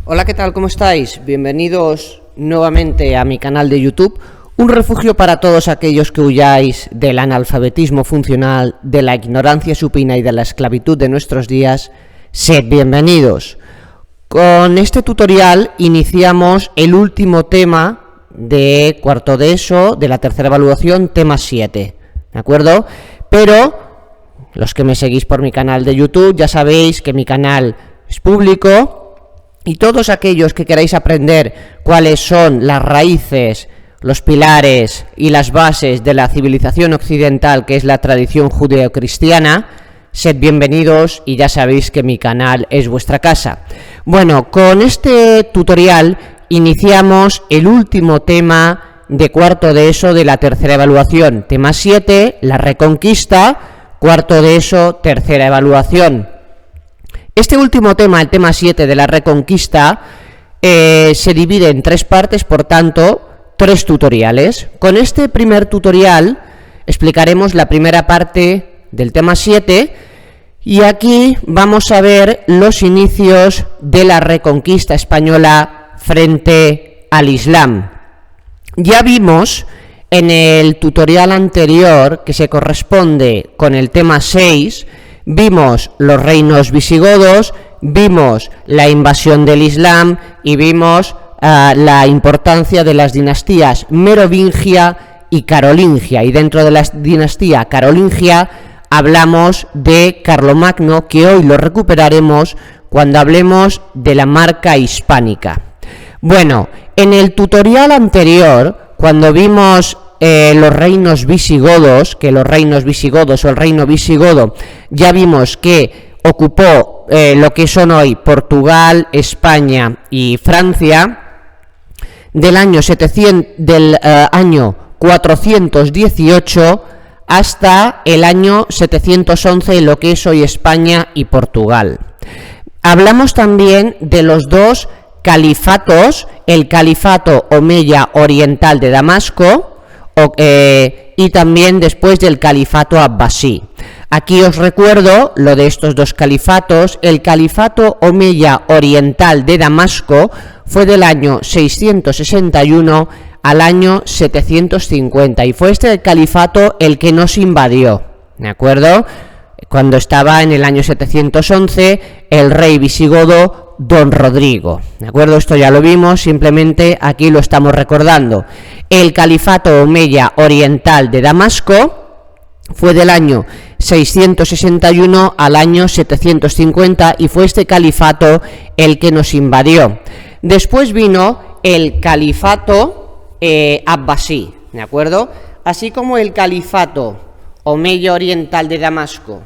Hola, ¿qué tal? ¿Cómo estáis? Bienvenidos nuevamente a mi canal de YouTube, un refugio para todos aquellos que huyáis del analfabetismo funcional, de la ignorancia supina y de la esclavitud de nuestros días. Sed bienvenidos. Con este tutorial iniciamos el último tema de cuarto de ESO, de la tercera evaluación, tema 7, ¿de acuerdo? Pero los que me seguís por mi canal de YouTube ya sabéis que mi canal es público, y todos aquellos que queráis aprender cuáles son las raíces, los pilares y las bases de la civilización occidental, que es la tradición judeocristiana, sed bienvenidos y ya sabéis que mi canal es vuestra casa. Bueno, con este tutorial iniciamos el último tema de cuarto de ESO de la tercera evaluación, tema 7, la Reconquista, cuarto de ESO, tercera evaluación. Este último tema, el tema 7 de la Reconquista, se divide en tres partes, por tanto, tres tutoriales. Con este primer tutorial explicaremos la primera parte del tema 7 y aquí vamos a ver los inicios de la Reconquista española frente al Islam. Ya vimos en el tutorial anterior, que se corresponde con el tema 6, vimos los reinos visigodos, vimos la invasión del Islam y vimos la importancia de las dinastías merovingia y carolingia. Y dentro de la dinastía carolingia hablamos de Carlomagno, que hoy lo recuperaremos cuando hablemos de la marca hispánica. Bueno, en el tutorial anterior, cuando vimos los reinos visigodos, que los reinos visigodos o el reino visigodo, ya vimos que ocupó lo que son hoy Portugal, España y Francia, del año 418 hasta el año 711, lo que es hoy España y Portugal. Hablamos también de los dos califatos, el califato omeya oriental de Damasco, y también después del califato abbasí. Aquí os recuerdo lo de estos dos califatos. El califato omeya oriental de Damasco fue del año 661 al año 750 y fue este califato el que nos invadió, ¿de acuerdo? Cuando estaba en el año 711 el rey visigodo Don Rodrigo, ¿de acuerdo? Esto ya lo vimos, simplemente aquí lo estamos recordando. El califato omeya oriental de Damasco fue del año 661 al año 750 y fue este califato el que nos invadió. Después vino el califato abbasí, ¿de acuerdo? Así como el califato omeya oriental de Damasco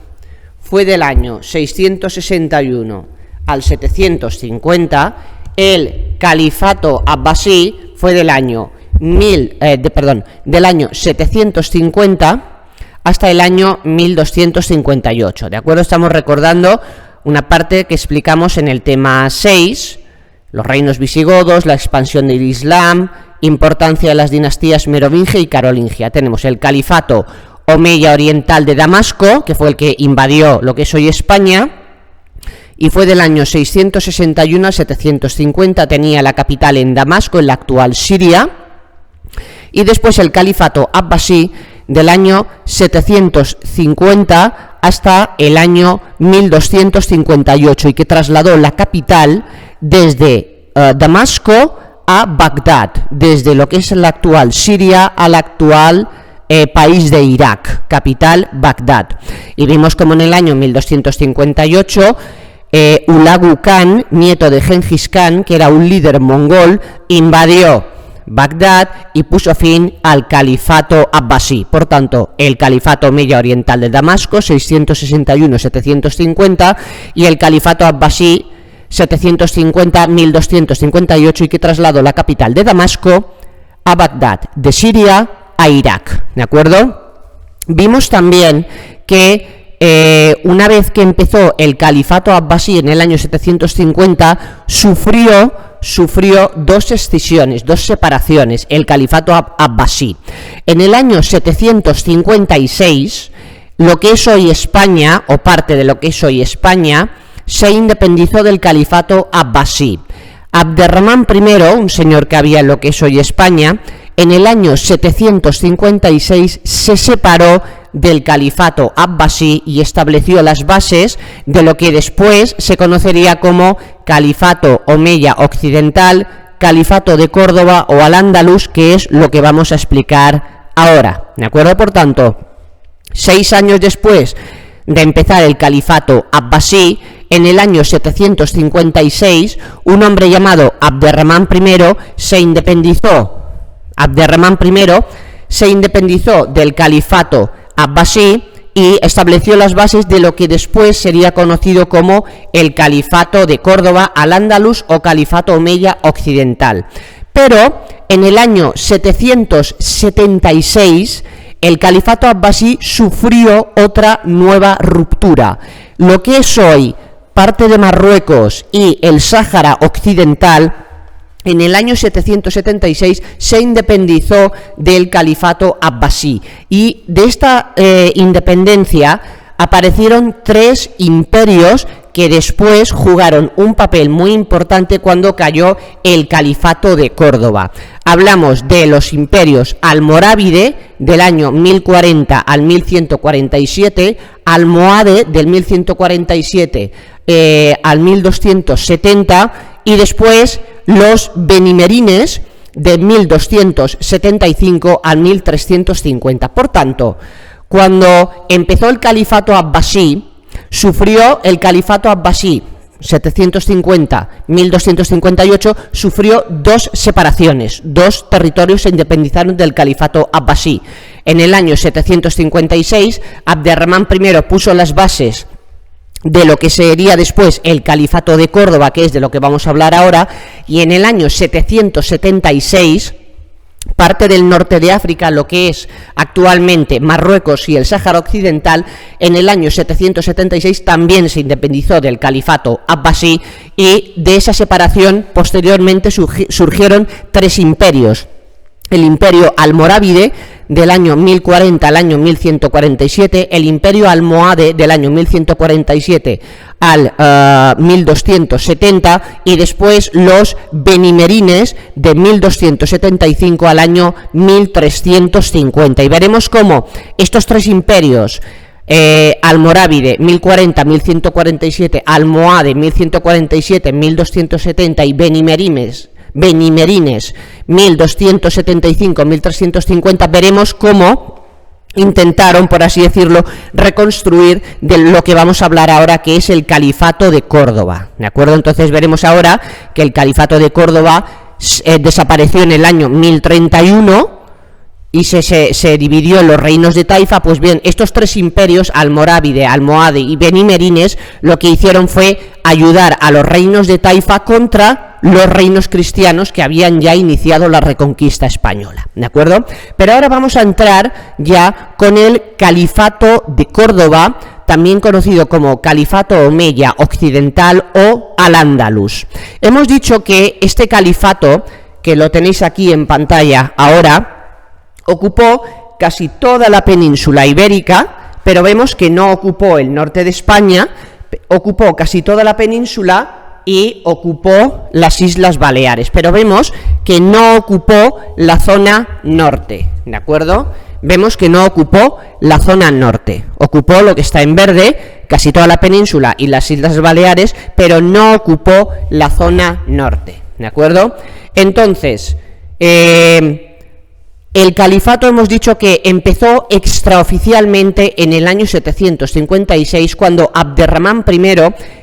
fue del año 661 al 750, el califato abbasí fue del año del año 750 hasta el año 1258, ¿de acuerdo? Estamos recordando una parte que explicamos en el tema 6, los reinos visigodos, la expansión del Islam, importancia de las dinastías merovingia y carolingia. Tenemos el califato omeya oriental de Damasco, que fue el que invadió lo que es hoy España, y fue del año 661 a 750, tenía la capital en Damasco, en la actual Siria, y después el califato abbasí del año 750 hasta el año 1258, y que trasladó la capital desde Damasco a Bagdad, desde lo que es la actual Siria al actual país de Irak, capital Bagdad. Y vimos como en el año 1258 Hulagu Khan, nieto de Gengis Khan, que era un líder mongol, invadió Bagdad y puso fin al califato abbasí. Por tanto, el califato omeya oriental de Damasco, 661-750, y el califato abbasí, 750-1258, y que trasladó la capital de Damasco a Bagdad, de Siria a Irak, ¿de acuerdo? Vimos también que una vez que empezó el califato abbasí en el año 750, sufrió dos escisiones, dos separaciones, el califato abbasí. En el año 756, lo que es hoy España, o parte de lo que es hoy España, se independizó del califato abbasí. Abderramán I, un señor que había en lo que es hoy España, en el año 756 se separó del califato abbasí y estableció las bases de lo que después se conocería como califato omeya occidental, califato de Córdoba o al-Ándalus, que es lo que vamos a explicar ahora, ¿de acuerdo? Por tanto, 6 años después de empezar el califato abbasí, en el año 756, un hombre llamado Abderramán I se independizó. Abderramán I se independizó del califato abbasí y estableció las bases de lo que después sería conocido como el califato de Córdoba al-Ándalus o califato omeya occidental. Pero en el año 776 el califato abbasí sufrió otra nueva ruptura. Lo que es hoy parte de Marruecos y el Sáhara occidental, en el año 776 se independizó del califato abbasí, y de esta independencia aparecieron 3 imperios que después jugaron un papel muy importante cuando cayó el califato de Córdoba. Hablamos de los imperios almorávide del año 1040 al 1147, almohade del 1147 al 1270 y después los benimerines de 1275 al 1350. Por tanto, cuando empezó el califato abbasí, sufrió el califato abbasí 750-1258, sufrió 2 separaciones, 2 territorios se independizaron del califato abbasí. En el año 756, Abderramán I puso las bases de lo que sería después el califato de Córdoba, que es de lo que vamos a hablar ahora, y en el año 776 parte del norte de África, lo que es actualmente Marruecos y el Sáhara occidental, en el año 776 también se independizó del califato abbasí, y de esa separación posteriormente surgieron 3 imperios. El imperio almorávide del año 1040 al año 1147, el imperio almohade del año 1147 al 1270 y después los benimerines de 1275 al año 1350. Y veremos cómo estos 3 imperios, almorávide 1040-1147, almohade 1147-1270 y benimerines 1275-1350, veremos cómo intentaron, por así decirlo, reconstruir de lo que vamos a hablar ahora, que es el califato de Córdoba, ¿de acuerdo? Entonces veremos ahora que el califato de Córdoba desapareció en el año 1031 y se dividió en los reinos de Taifa. Pues bien, estos 3 imperios, almorávide, almohade y benimerines, lo que hicieron fue ayudar a los reinos de Taifa contra los reinos cristianos que habían ya iniciado la reconquista española, ¿de acuerdo? Pero ahora vamos a entrar ya con el califato de Córdoba, también conocido como califato omeya occidental o al-Ándalus. Hemos dicho que este califato, que lo tenéis aquí en pantalla ahora, ocupó casi toda la península ibérica, pero vemos que no ocupó el norte de España, ocupó casi toda la península y ocupó las Islas Baleares, pero vemos que no ocupó la zona norte, ¿de acuerdo? Vemos que no ocupó la zona norte, ocupó lo que está en verde, casi toda la península y las Islas Baleares, pero no ocupó la zona norte, ¿de acuerdo? Entonces, el califato hemos dicho que empezó extraoficialmente en el año 756, cuando Abderramán I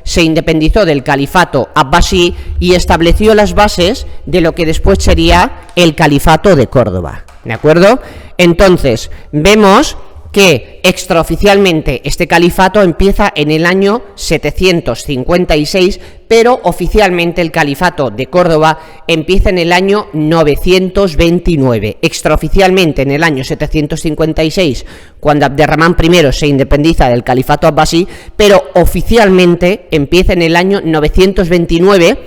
se independizó del califato abbasí y estableció las bases de lo que después sería el califato de Córdoba, ¿de acuerdo? Entonces, vemos que extraoficialmente este califato empieza en el año 756, pero oficialmente el califato de Córdoba empieza en el año 929. Extraoficialmente en el año 756, cuando Abderramán I se independiza del califato abbasí, pero oficialmente empieza en el año 929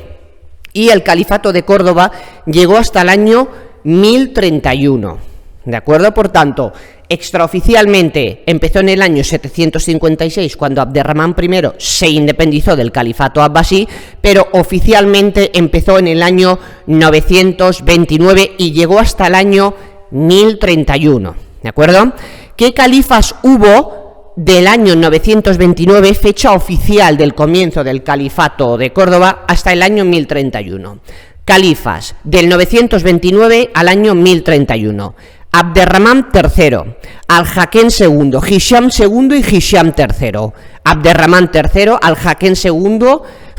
y el califato de Córdoba llegó hasta el año 1031. ¿De acuerdo? Por tanto, extraoficialmente empezó en el año 756, cuando Abderramán I se independizó del califato abbasí, pero oficialmente empezó en el año 929 y llegó hasta el año 1031, ¿de acuerdo? ¿Qué califas hubo del año 929, fecha oficial del comienzo del califato de Córdoba, hasta el año 1031? Califas del 929 al año 1031. Abderramán III, Al-Hakem II, Hisham II y Hisham III. Abderramán III, Al-Hakem II,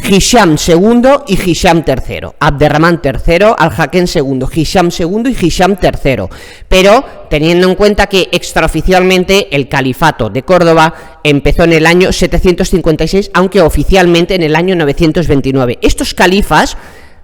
Hisham II y Hisham III. Abderramán III, Al-Hakem II, Hisham II y Hisham III. Pero teniendo en cuenta que extraoficialmente el califato de Córdoba empezó en el año 756, aunque oficialmente en el año 929. Estos califas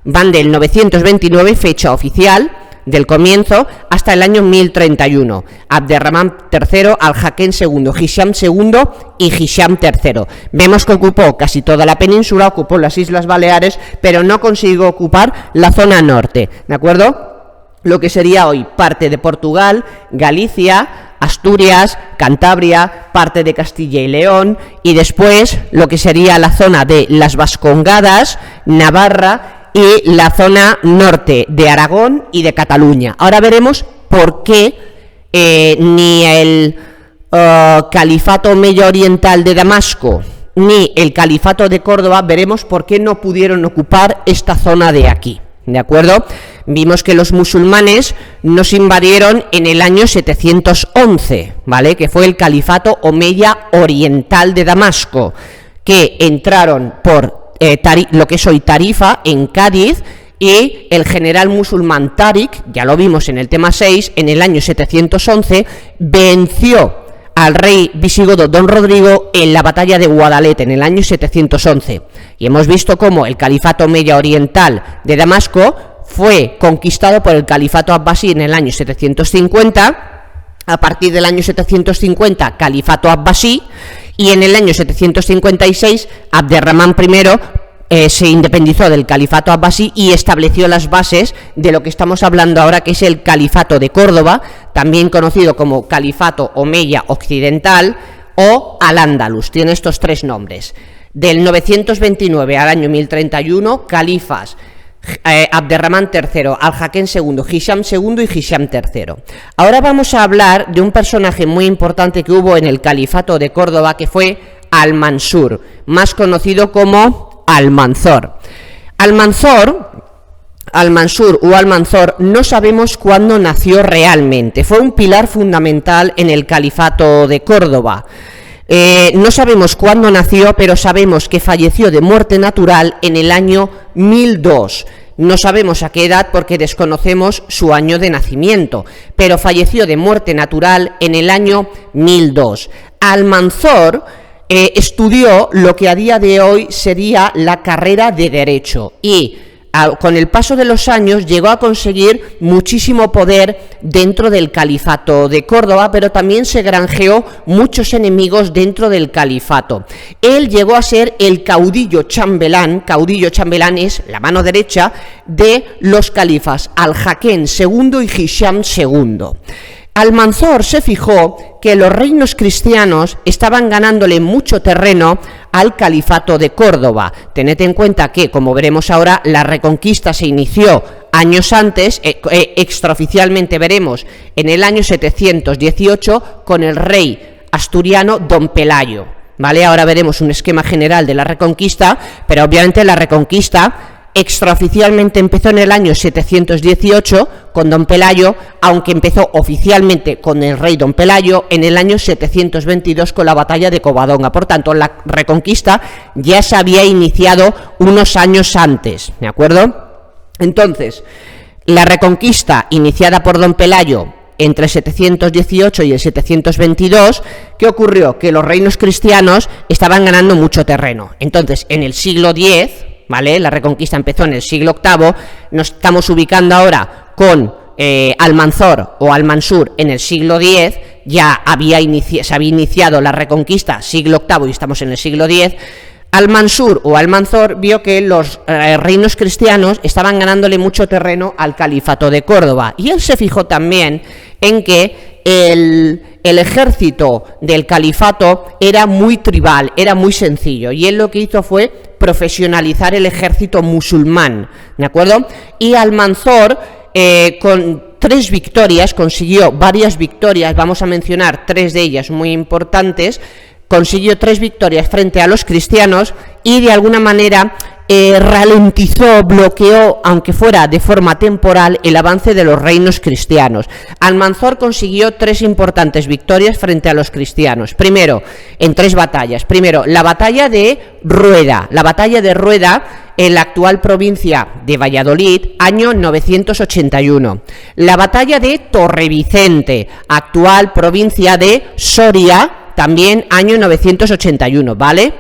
van del 929, fecha oficial del comienzo, hasta el año 1031. Abderramán III, Al-Hakem II, Hisham II y Hisham III. Vemos que ocupó casi toda la península, ocupó las Islas Baleares, pero no consiguió ocupar la zona norte, ¿de acuerdo? Lo que sería hoy parte de Portugal, Galicia, Asturias, Cantabria, parte de Castilla y León, y después lo que sería la zona de las Vascongadas, Navarra y la zona norte de Aragón y de Cataluña. Ahora veremos por qué ni el califato omeya oriental de Damasco ni el califato de Córdoba, veremos por qué no pudieron ocupar esta zona de aquí, ¿de acuerdo? Vimos que los musulmanes nos invadieron en el año 711, ¿vale? Que fue el califato omeya oriental de Damasco, que entraron por lo que es hoy Tarifa, en Cádiz, y el general musulmán Tarik, ya lo vimos en el tema 6, en el año 711, venció al rey visigodo Don Rodrigo en la batalla de Guadalete, en el año 711. Y hemos visto cómo el califato omeya oriental de Damasco fue conquistado por el califato abbasí en el año 750, a partir del año 750, califato abbasí, y en el año 756 Abderramán I se independizó del califato abbasí y estableció las bases de lo que estamos hablando ahora, que es el califato de Córdoba, también conocido como califato omeya occidental o al-Ándalus. Tiene estos tres nombres. Del 929 al año 1031, califas Abderramán III, Al-Hakem II, Hisham II y Hisham III. Ahora vamos a hablar de un personaje muy importante que hubo en el califato de Córdoba, que fue Al-Mansur, más conocido como Almanzor. Al-Mansur o Almanzor, no sabemos cuándo nació realmente. Fue un pilar fundamental en el califato de Córdoba. No sabemos cuándo nació, pero sabemos que falleció de muerte natural en el año 1002. No sabemos a qué edad porque desconocemos su año de nacimiento, pero falleció de muerte natural en el año 1002. Almanzor estudió lo que a día de hoy sería la carrera de Derecho y con el paso de los años llegó a conseguir muchísimo poder dentro del califato de Córdoba, pero también se granjeó muchos enemigos dentro del califato. Él llegó a ser el caudillo chambelán es la mano derecha de los califas Al-Hakem II y Hisham II. Almanzor se fijó que los reinos cristianos estaban ganándole mucho terreno al califato de Córdoba. Tened en cuenta que, como veremos ahora, la reconquista se inició años antes, extraoficialmente veremos en el año 718 con el rey asturiano Don Pelayo, ¿vale? Ahora veremos un esquema general de la reconquista, pero obviamente la reconquista extraoficialmente empezó en el año 718 con Don Pelayo, aunque empezó oficialmente con el rey Don Pelayo en el año 722 con la batalla de Covadonga. Por tanto, la reconquista ya se había iniciado unos años antes, ¿de acuerdo? Entonces, la reconquista iniciada por Don Pelayo entre el 718 y el 722, ¿qué ocurrió? Que los reinos cristianos estaban ganando mucho terreno. Entonces, en el siglo X, ¿vale? La reconquista empezó en el siglo VIII, nos estamos ubicando ahora con Almanzor o Al-Mansur en el siglo X, ya se había iniciado la reconquista siglo VIII y estamos en el siglo X. Al-Mansur o Almanzor vio que los reinos cristianos estaban ganándole mucho terreno al califato de Córdoba y él se fijó también en que el ejército del califato era muy tribal, era muy sencillo, y él lo que hizo fue profesionalizar el ejército musulmán, ¿de acuerdo? Y Almanzor, con 3 victorias, consiguió varias victorias, vamos a mencionar 3 de ellas muy importantes, consiguió 3 victorias frente a los cristianos y de alguna manera ralentizó, bloqueó, aunque fuera de forma temporal, el avance de los reinos cristianos. Almanzor consiguió 3 importantes victorias frente a los cristianos. Primero, en 3 batallas. Primero, la batalla de Rueda. La batalla de Rueda en la actual provincia de Valladolid, año 981. La batalla de Torrevicente, actual provincia de Soria, también año 981, ¿vale?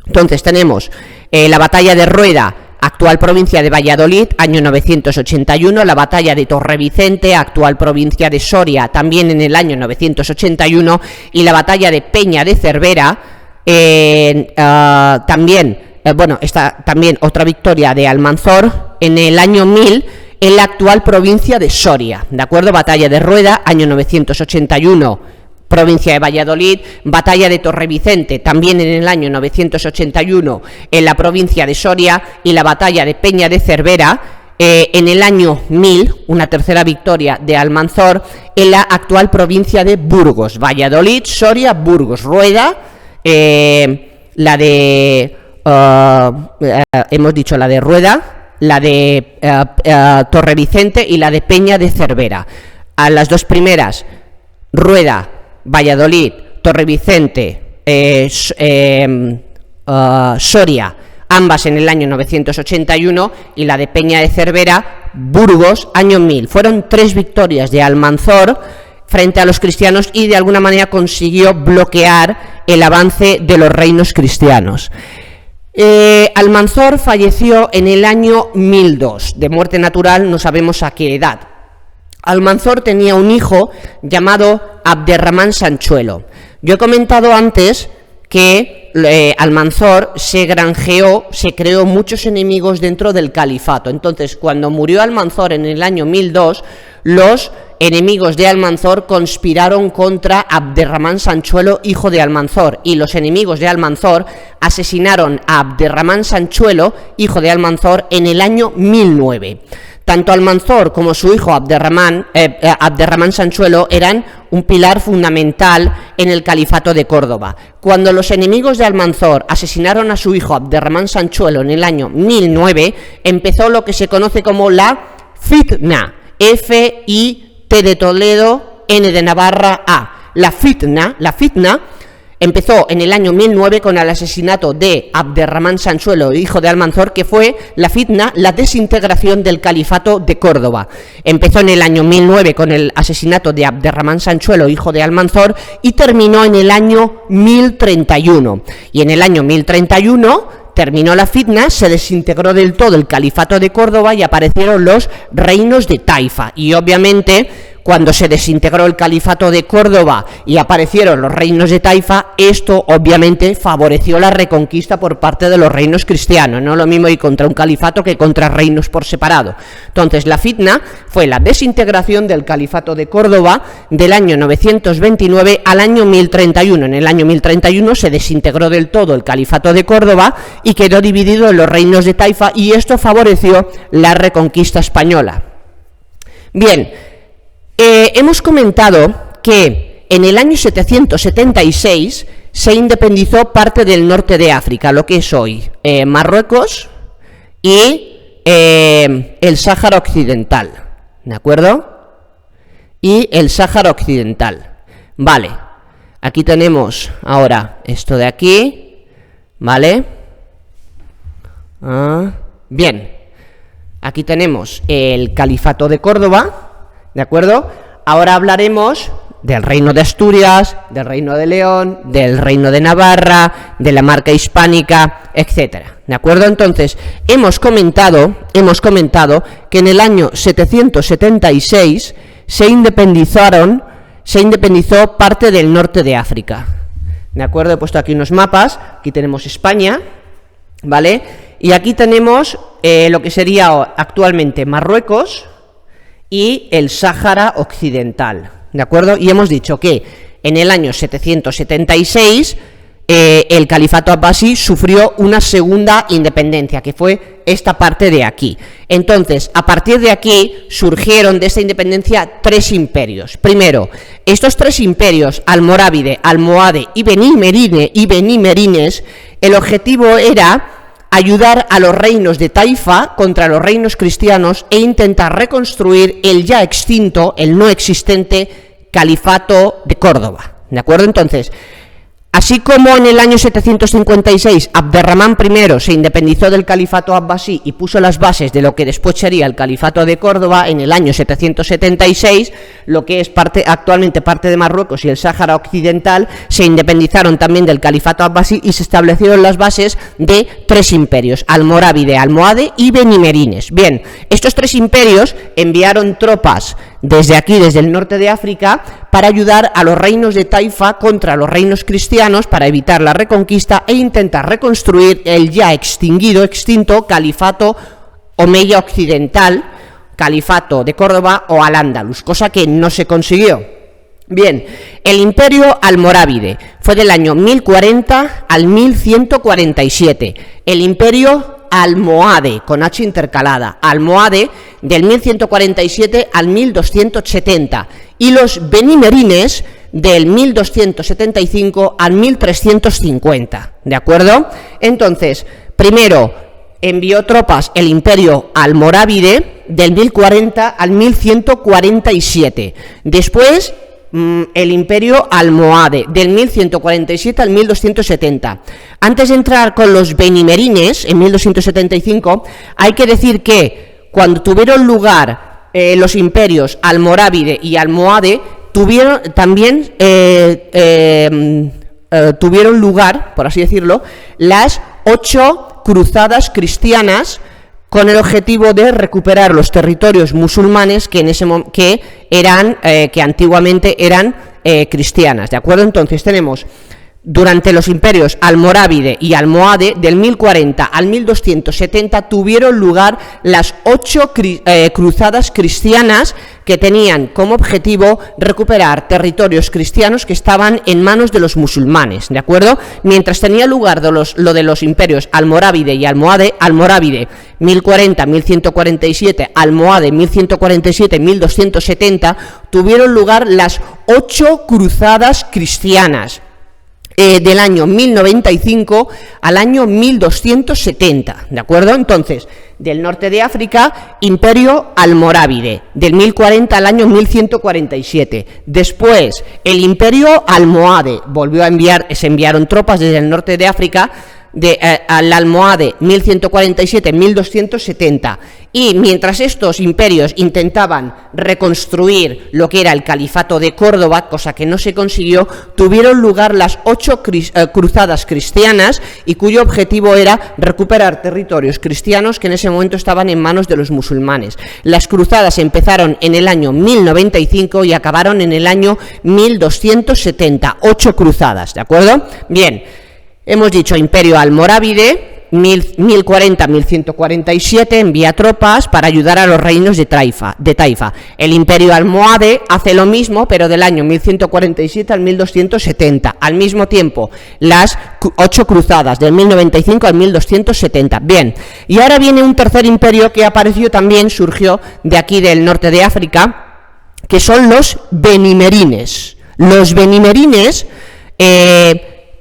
Entonces tenemos la batalla de Rueda, actual provincia de Valladolid, año 981, la batalla de Torrevicente, actual provincia de Soria, también en el año 981, y la batalla de Peña de Cervera, también, está también otra victoria de Almanzor en el año 1000, en la actual provincia de Soria, ¿de acuerdo? Batalla de Rueda, año 981, provincia de Valladolid, batalla de Torrevicente, también en el año 981, en la provincia de Soria, y la batalla de Peña de Cervera, en el año 1000, una tercera victoria de Almanzor, en la actual provincia de Burgos. Valladolid, Soria, Burgos, Rueda, la de... hemos dicho la de Rueda, la de Torrevicente y la de Peña de Cervera. A las 2 primeras, Rueda, Valladolid, Torrevicente, Soria, ambas en el año 981, y la de Peña de Cervera, Burgos, año 1000. Fueron 3 victorias de Almanzor frente a los cristianos y de alguna manera consiguió bloquear el avance de los reinos cristianos. Almanzor falleció en el año 1002, de muerte natural, no sabemos a qué edad. Almanzor tenía un hijo llamado Abderramán Sanchuelo. Yo he comentado antes que Almanzor se creó muchos enemigos dentro del califato. Entonces, cuando murió Almanzor en el año 1002, los enemigos de Almanzor conspiraron contra Abderramán Sanchuelo, hijo de Almanzor, y los enemigos de Almanzor asesinaron a Abderramán Sanchuelo, hijo de Almanzor, en el año 1009. Tanto Almanzor como su hijo Abderramán Sanchuelo eran un pilar fundamental en el califato de Córdoba. Cuando los enemigos de Almanzor asesinaron a su hijo Abderramán Sanchuelo en el año 1009, empezó lo que se conoce como la fitna, F-I-T de Toledo, N de Navarra, A. La fitna empezó en el año 1009 con el asesinato de Abderramán Sanchuelo, hijo de Almanzor, que fue la fitna, la desintegración del califato de Córdoba. Empezó en el año 1009 con el asesinato de Abderramán Sanchuelo, hijo de Almanzor, y terminó en el año 1031. Y en el año 1031 terminó la fitna, se desintegró del todo el califato de Córdoba y aparecieron los reinos de Taifa. Y obviamente, cuando se desintegró el califato de Córdoba y aparecieron los reinos de Taifa, esto obviamente favoreció la reconquista por parte de los reinos cristianos. No lo mismo ir contra un califato que contra reinos por separado. Entonces, la fitna fue la desintegración del califato de Córdoba del año 929 al año 1031. En el año 1031 se desintegró del todo el califato de Córdoba y quedó dividido en los reinos de Taifa, y esto favoreció la reconquista española. Bien, hemos comentado que en el año 776 se independizó parte del norte de África, lo que es hoy Marruecos y el Sáhara Occidental, ¿de acuerdo? Y el Sáhara Occidental. Vale, aquí tenemos ahora esto de aquí, ¿vale? Bien, aquí tenemos el Califato de Córdoba, ¿de acuerdo? Ahora hablaremos del Reino de Asturias, del Reino de León, del Reino de Navarra, de la Marca Hispánica, etcétera. ¿De acuerdo? Entonces, hemos comentado que en el año 776 se independizó parte del norte de África. ¿De acuerdo? He puesto aquí unos mapas. Aquí tenemos España, ¿vale? Y aquí tenemos lo que sería actualmente Marruecos y el Sáhara Occidental, ¿de acuerdo? Y hemos dicho que en el año 776 el califato abbasí sufrió una segunda independencia, que fue esta parte de aquí. Entonces, a partir de aquí surgieron de esta independencia tres imperios. Primero, estos tres imperios, almorávide, almohade y benimerines, el objetivo era ayudar a los reinos de Taifa contra los reinos cristianos e intentar reconstruir el ya extinto, el no existente califato de Córdoba, ¿de acuerdo? Entonces, así como en el año 756 Abderramán I se independizó del califato abbasí y puso las bases de lo que después sería el califato de Córdoba, en el año 776 lo que es actualmente parte de Marruecos y el Sáhara Occidental se independizaron también del califato abbasí y se establecieron las bases de tres imperios, almorávide, almohade y benimerines. Bien, estos tres imperios enviaron tropas desde aquí, desde el norte de África, para ayudar a los reinos de Taifa contra los reinos cristianos, para evitar la reconquista e intentar reconstruir el ya extinto califato omeya occidental, califato de Córdoba o al-Ándalus, cosa que no se consiguió. Bien, el imperio almorávide fue del año 1040 al 1147, el imperio almohade, con H intercalada, almohade, del 1147 al 1270, y los benimerines del 1275 al 1350, ¿de acuerdo? Entonces, primero envió tropas el imperio almorávide del 1040 al 1147, después el imperio almohade del 1147 al 1270. Antes de entrar con los benimerines en 1275, hay que decir que cuando tuvieron lugar los imperios almorávide y almohade, tuvieron lugar, por así decirlo, las 8 cruzadas cristianas, con el objetivo de recuperar los territorios musulmanes que antiguamente eran cristianas, ¿de acuerdo? Entonces tenemos, durante los imperios almorávide y almohade, del 1040 al 1270 tuvieron lugar las 8 cruzadas cristianas, que tenían como objetivo recuperar territorios cristianos que estaban en manos de los musulmanes, ¿de acuerdo? Mientras tenía lugar lo de los imperios almorávide y almohade, almorávide 1040, 1147, almohade 1147, 1270, tuvieron lugar las 8 cruzadas cristianas, del año 1095 al año 1270, ¿de acuerdo? Entonces, del norte de África, imperio almorávide, del 1040 al año 1147. Después, el imperio almohade se enviaron tropas desde el norte de África, al almohade 1147-1270, y mientras estos imperios intentaban reconstruir lo que era el califato de Córdoba, cosa que no se consiguió, tuvieron lugar las 8 cruzadas cristianas, y cuyo objetivo era recuperar territorios cristianos que en ese momento estaban en manos de los musulmanes. Las cruzadas empezaron en el año 1095 y acabaron en el año 1270, 8 cruzadas, ¿de acuerdo? Bien, hemos dicho imperio almorávide, 1040-1147, envía tropas para ayudar a los reinos de Taifa. El imperio almohade hace lo mismo, pero del año 1147 al 1270. Al mismo tiempo, las 8 cruzadas, del 1095 al 1270. Bien, y ahora viene un tercer imperio que apareció también, surgió de aquí del norte de África, que son los benimerines. Los benimerines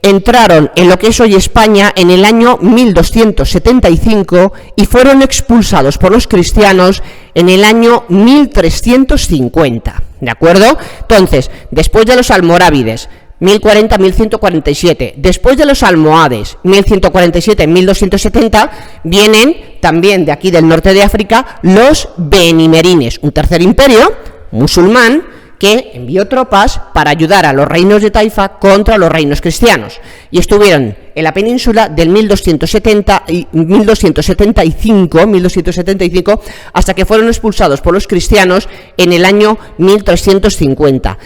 entraron en lo que es hoy España en el año 1275 y fueron expulsados por los cristianos en el año 1350, ¿de acuerdo? Entonces, después de los almorávides, 1040-1147, después de los almohades, 1147-1270, vienen también de aquí del norte de África los benimerines, un tercer imperio musulmán que envió tropas para ayudar a los reinos de Taifa contra los reinos cristianos, y estuvieron en la península del 1275 hasta que fueron expulsados por los cristianos en el año 1350.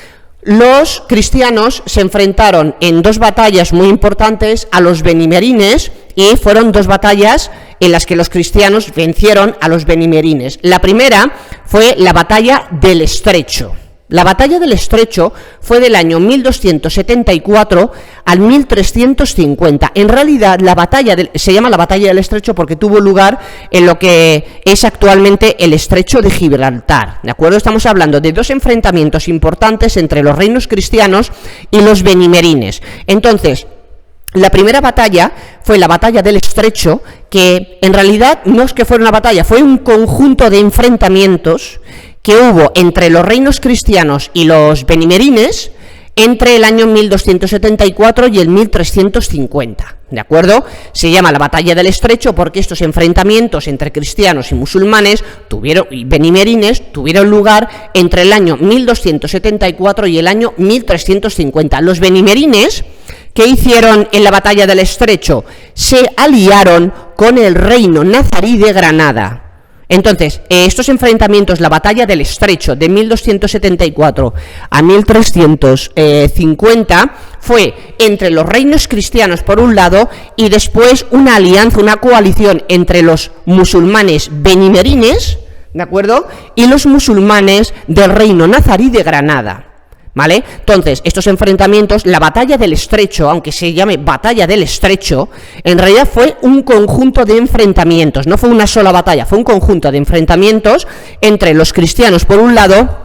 los cristianos se enfrentaron en dos batallas muy importantes a los benimerines, y fueron dos batallas en las que los cristianos vencieron a los benimerines. La primera fue la batalla del Estrecho. La batalla del Estrecho fue del año 1274 al 1350. En realidad, se llama la batalla del Estrecho porque tuvo lugar en lo que es actualmente el Estrecho de Gibraltar, ¿de acuerdo? Estamos hablando de dos enfrentamientos importantes entre los reinos cristianos y los benimerines. Entonces, la primera batalla fue la batalla del Estrecho, que en realidad no es que fuera una batalla, fue un conjunto de enfrentamientos que hubo entre los reinos cristianos y los benimerines entre el año 1274 y el 1350, ¿de acuerdo? Se llama la batalla del Estrecho porque estos enfrentamientos entre cristianos y musulmanes y benimerines tuvieron lugar entre el año 1274 y el año 1350. Los benimerines, ¿qué hicieron en la batalla del Estrecho? Se aliaron con el reino nazarí de Granada. Entonces, estos enfrentamientos, la batalla del Estrecho de 1274 a 1350, fue entre los reinos cristianos por un lado y después una alianza, una coalición entre los musulmanes benimerines, ¿de acuerdo?, y los musulmanes del reino nazarí de Granada. ¿Vale? Entonces, estos enfrentamientos, la batalla del Estrecho, aunque se llame batalla del Estrecho, en realidad fue un conjunto de enfrentamientos, no fue una sola batalla, fue un conjunto de enfrentamientos entre los cristianos por un lado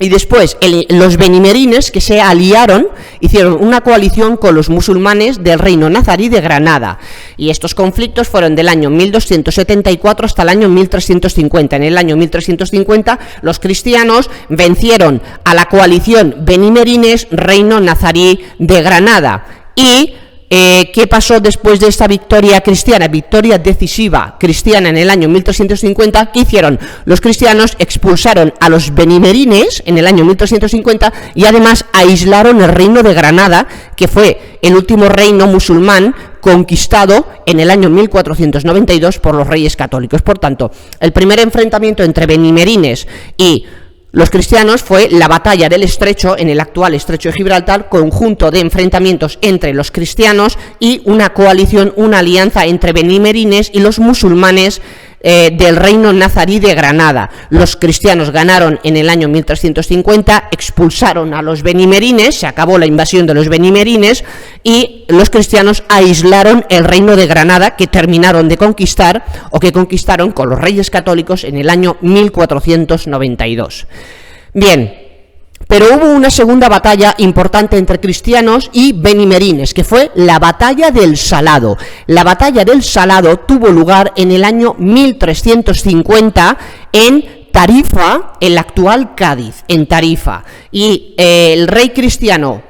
y después los benimerines, que se aliaron, hicieron una coalición con los musulmanes del reino nazarí de Granada. Y estos conflictos fueron del año 1274 hasta el año 1350. En el año 1350 los cristianos vencieron a la coalición benimerines, reino nazarí de Granada. Y ¿qué pasó después de esta victoria cristiana, victoria decisiva cristiana en el año 1350? ¿Qué hicieron? Los cristianos expulsaron a los benimerines en el año 1350 y además aislaron el reino de Granada, que fue el último reino musulmán conquistado en el año 1492 por los reyes católicos. Por tanto, el primer enfrentamiento entre benimerines y los cristianos fue la batalla del Estrecho, en el actual Estrecho de Gibraltar, conjunto de enfrentamientos entre los cristianos y una coalición, una alianza entre benimerines y los musulmanes del reino nazarí de Granada. Los cristianos ganaron en el año 1350, expulsaron a los benimerines, se acabó la invasión de los benimerines y los cristianos aislaron el reino de Granada, que terminaron de conquistar o que conquistaron con los reyes católicos en el año 1492. Bien, pero hubo una segunda batalla importante entre cristianos y benimerines, que fue la batalla del Salado. La batalla del Salado tuvo lugar en el año 1350 en Tarifa, el actual Cádiz, en Tarifa. Y el rey cristiano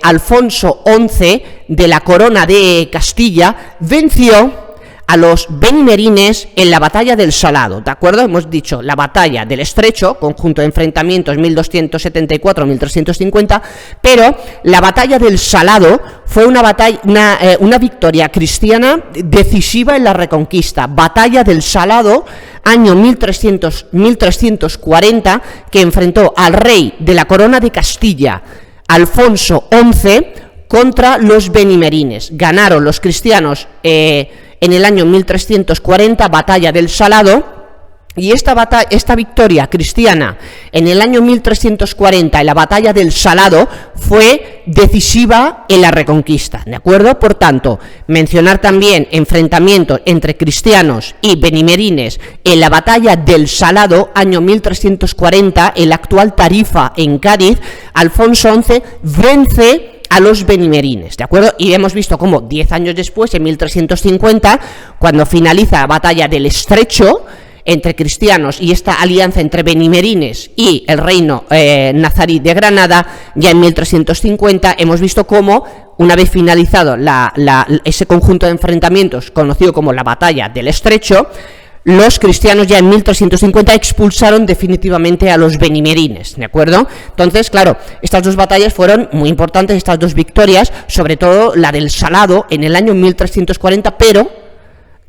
Alfonso XI de la corona de Castilla venció a los benimerines en la batalla del Salado, ¿de acuerdo? Hemos dicho la batalla del Estrecho, conjunto de enfrentamientos 1274-1350, pero la batalla del Salado fue una victoria cristiana decisiva en la Reconquista. Batalla del Salado, año 1340, que enfrentó al rey de la corona de Castilla, Alfonso XI, contra los benimerines. Ganaron los cristianos en el año 1340, batalla del Salado, y esta victoria cristiana en el año 1340 en la batalla del Salado fue decisiva en la Reconquista, ¿de acuerdo? Por tanto, mencionar también enfrentamientos entre cristianos y benimerines en la batalla del Salado, año 1340, en la actual Tarifa, en Cádiz. Alfonso XI vence a los benimerines, ¿de acuerdo? Y hemos visto cómo 10 años después, en 1350, cuando finaliza la batalla del Estrecho entre cristianos y esta alianza entre benimerines y el reino nazarí de Granada, ya en 1350 hemos visto cómo, una vez finalizado ese conjunto de enfrentamientos conocido como la batalla del Estrecho, los cristianos ya en 1350 expulsaron definitivamente a los benimerines, ¿de acuerdo? Entonces, claro, estas dos batallas fueron muy importantes, estas dos victorias, sobre todo la del Salado en el año 1340, pero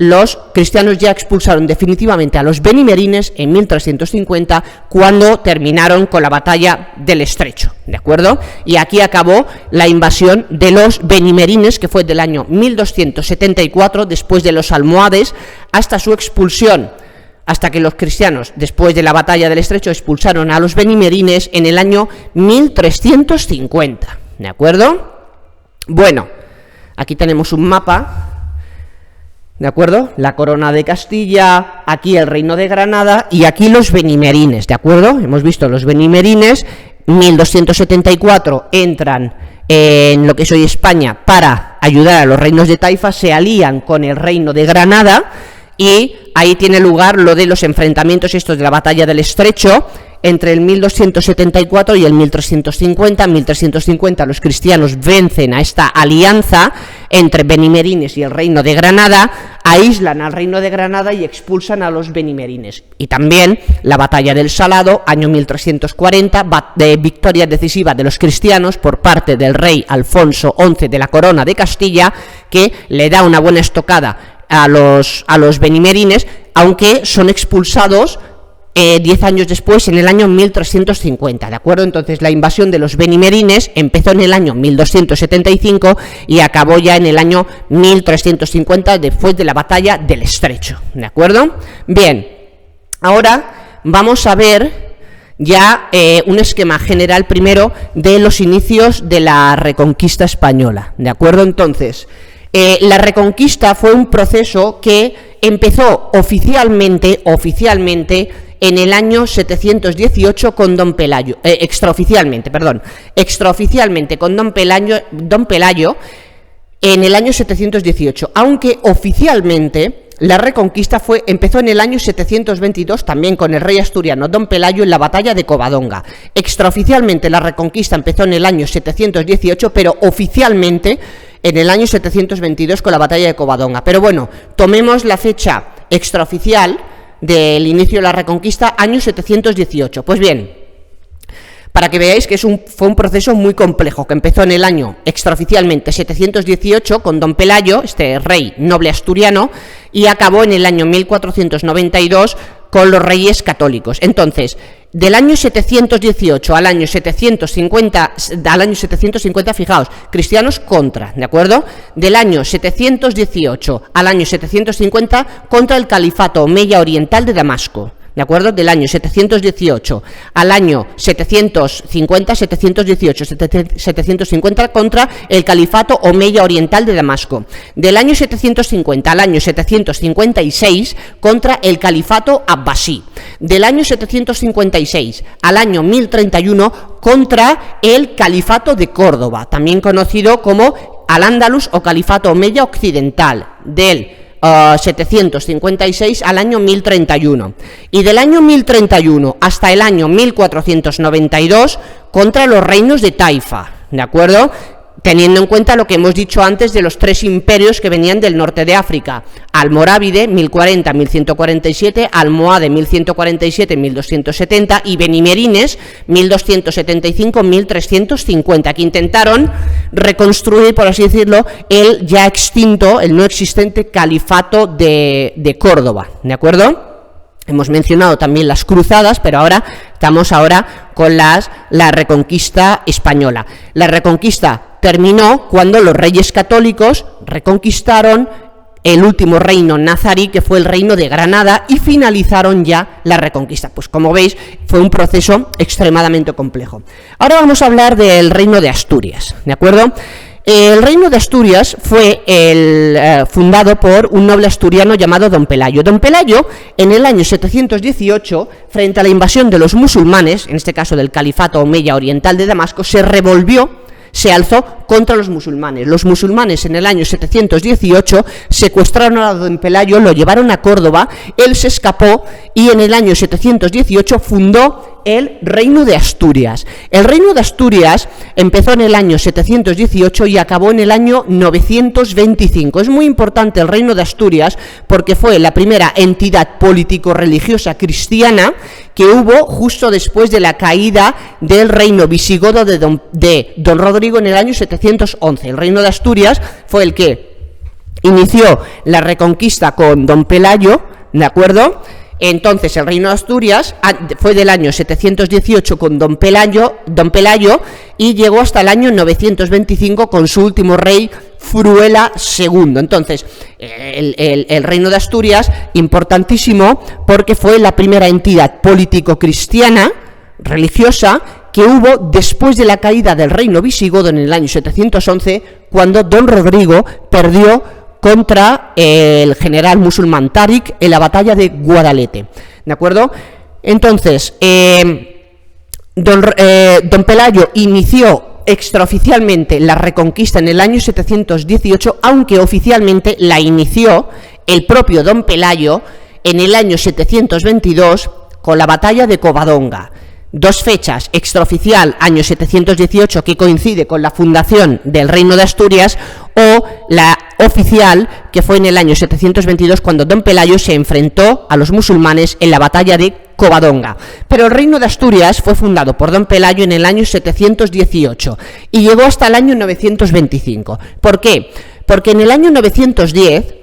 los cristianos ya expulsaron definitivamente a los benimerines en 1350, cuando terminaron con la batalla del Estrecho, ¿de acuerdo? Y aquí acabó la invasión de los benimerines, que fue del año 1274, después de los almohades, hasta su expulsión, hasta que los cristianos, después de la batalla del Estrecho, expulsaron a los benimerines en el año 1350, ¿de acuerdo? Bueno, aquí tenemos un mapa, ¿de acuerdo? La corona de Castilla, aquí el reino de Granada y aquí los benimerines, ¿de acuerdo? Hemos visto los benimerines, 1274 entran en lo que es hoy España para ayudar a los reinos de Taifa, se alían con el reino de Granada y ahí tiene lugar lo de los enfrentamientos estos de la batalla del Estrecho, entre el 1274 y el 1350. En 1350 los cristianos vencen a esta alianza entre benimerines y el reino de Granada, aíslan al reino de Granada y expulsan a los benimerines. Y también la batalla del Salado, año 1340, de victoria decisiva de los cristianos por parte del rey Alfonso XI de la corona de Castilla, que le da una buena estocada a los benimerines, aunque son expulsados 10 años después, en el año 1350, ¿de acuerdo? Entonces la invasión de los benimerines empezó en el año 1275 y acabó ya en el año 1350, después de la batalla del Estrecho, ¿de acuerdo? Bien, ahora vamos a ver ya un esquema general primero de los inicios de la Reconquista española, ¿de acuerdo? Entonces, la Reconquista fue un proceso que empezó oficialmente en el año 718 con Don Pelayo, extraoficialmente con Don Pelayo en el año 718, aunque oficialmente la Reconquista empezó en el año 722, también con el rey asturiano Don Pelayo en la batalla de Covadonga. Extraoficialmente la Reconquista empezó en el año 718, pero oficialmente en el año 722 con la batalla de Covadonga. Pero bueno, tomemos la fecha extraoficial del inicio de la Reconquista, año 718. Pues bien, para que veáis que fue un proceso muy complejo, que empezó en el año extraoficialmente 718 con Don Pelayo, este rey noble asturiano, y acabó en el año 1492 con los reyes católicos. Entonces, del año 718 al año 750, fijaos, cristianos contra, ¿de acuerdo? Del año 718 al año 750 contra el califato omeya oriental de Damasco, ¿de acuerdo? Del año 718 al año 750 contra el califato omeya oriental de Damasco. Del año 750 al año 756 contra el califato abbasí. Del año 756 al año 1031 contra el califato de Córdoba, también conocido como Al-Ándalus o califato omeya occidental, del 756 al año 1031, y del año 1031 hasta el año 1492 contra los reinos de Taifa, ¿de acuerdo? Teniendo en cuenta lo que hemos dicho antes de los tres imperios que venían del norte de África: Almorávide 1040-1147, Almohade 1147-1270 y Benimerines 1275-1350, que intentaron reconstruir, por así decirlo, el ya extinto, el no existente califato de Córdoba, ¿de acuerdo? Hemos mencionado también las cruzadas, pero ahora estamos con la Reconquista española. La Reconquista terminó cuando los reyes católicos reconquistaron el último reino nazarí, que fue el reino de Granada, y finalizaron ya la Reconquista. Pues como veis, fue un proceso extremadamente complejo. Ahora vamos a hablar del reino de Asturias, ¿de acuerdo? El reino de Asturias fue fundado por un noble asturiano llamado Don Pelayo. Don Pelayo, en el año 718, frente a la invasión de los musulmanes, en este caso del califato omeya oriental de Damasco, se alzó contra los musulmanes. Los musulmanes en el año 718 secuestraron a Don Pelayo, lo llevaron a Córdoba, él se escapó y en el año 718 fundó el Reino de Asturias. El Reino de Asturias empezó en el año 718 y acabó en el año 925. Es muy importante el Reino de Asturias porque fue la primera entidad político-religiosa cristiana que hubo justo después de la caída del reino visigodo de Don Rodrigo en el año 711. El Reino de Asturias fue el que inició la reconquista con don Pelayo, ¿de acuerdo? Entonces el reino de Asturias fue del año 718 con don Pelayo y llegó hasta el año 925 con su último rey, Fruela II. Entonces, el reino de Asturias, importantísimo, porque fue la primera entidad político-cristiana, religiosa, que hubo después de la caída del reino visigodo en el año 711, cuando don Rodrigo perdió contra el general musulmán Táriq en la batalla de Guadalete, ¿de acuerdo? Entonces, don Pelayo inició extraoficialmente la reconquista en el año 718, aunque oficialmente la inició el propio don Pelayo en el año 722 con la batalla de Covadonga. Dos fechas, extraoficial año 718, que coincide con la fundación del reino de Asturias, o la oficial, que fue en el año 722 cuando don Pelayo se enfrentó a los musulmanes en la batalla de Covadonga. Pero el reino de Asturias fue fundado por don Pelayo en el año 718 y llegó hasta el año 925. ¿Por qué? Porque en el año 910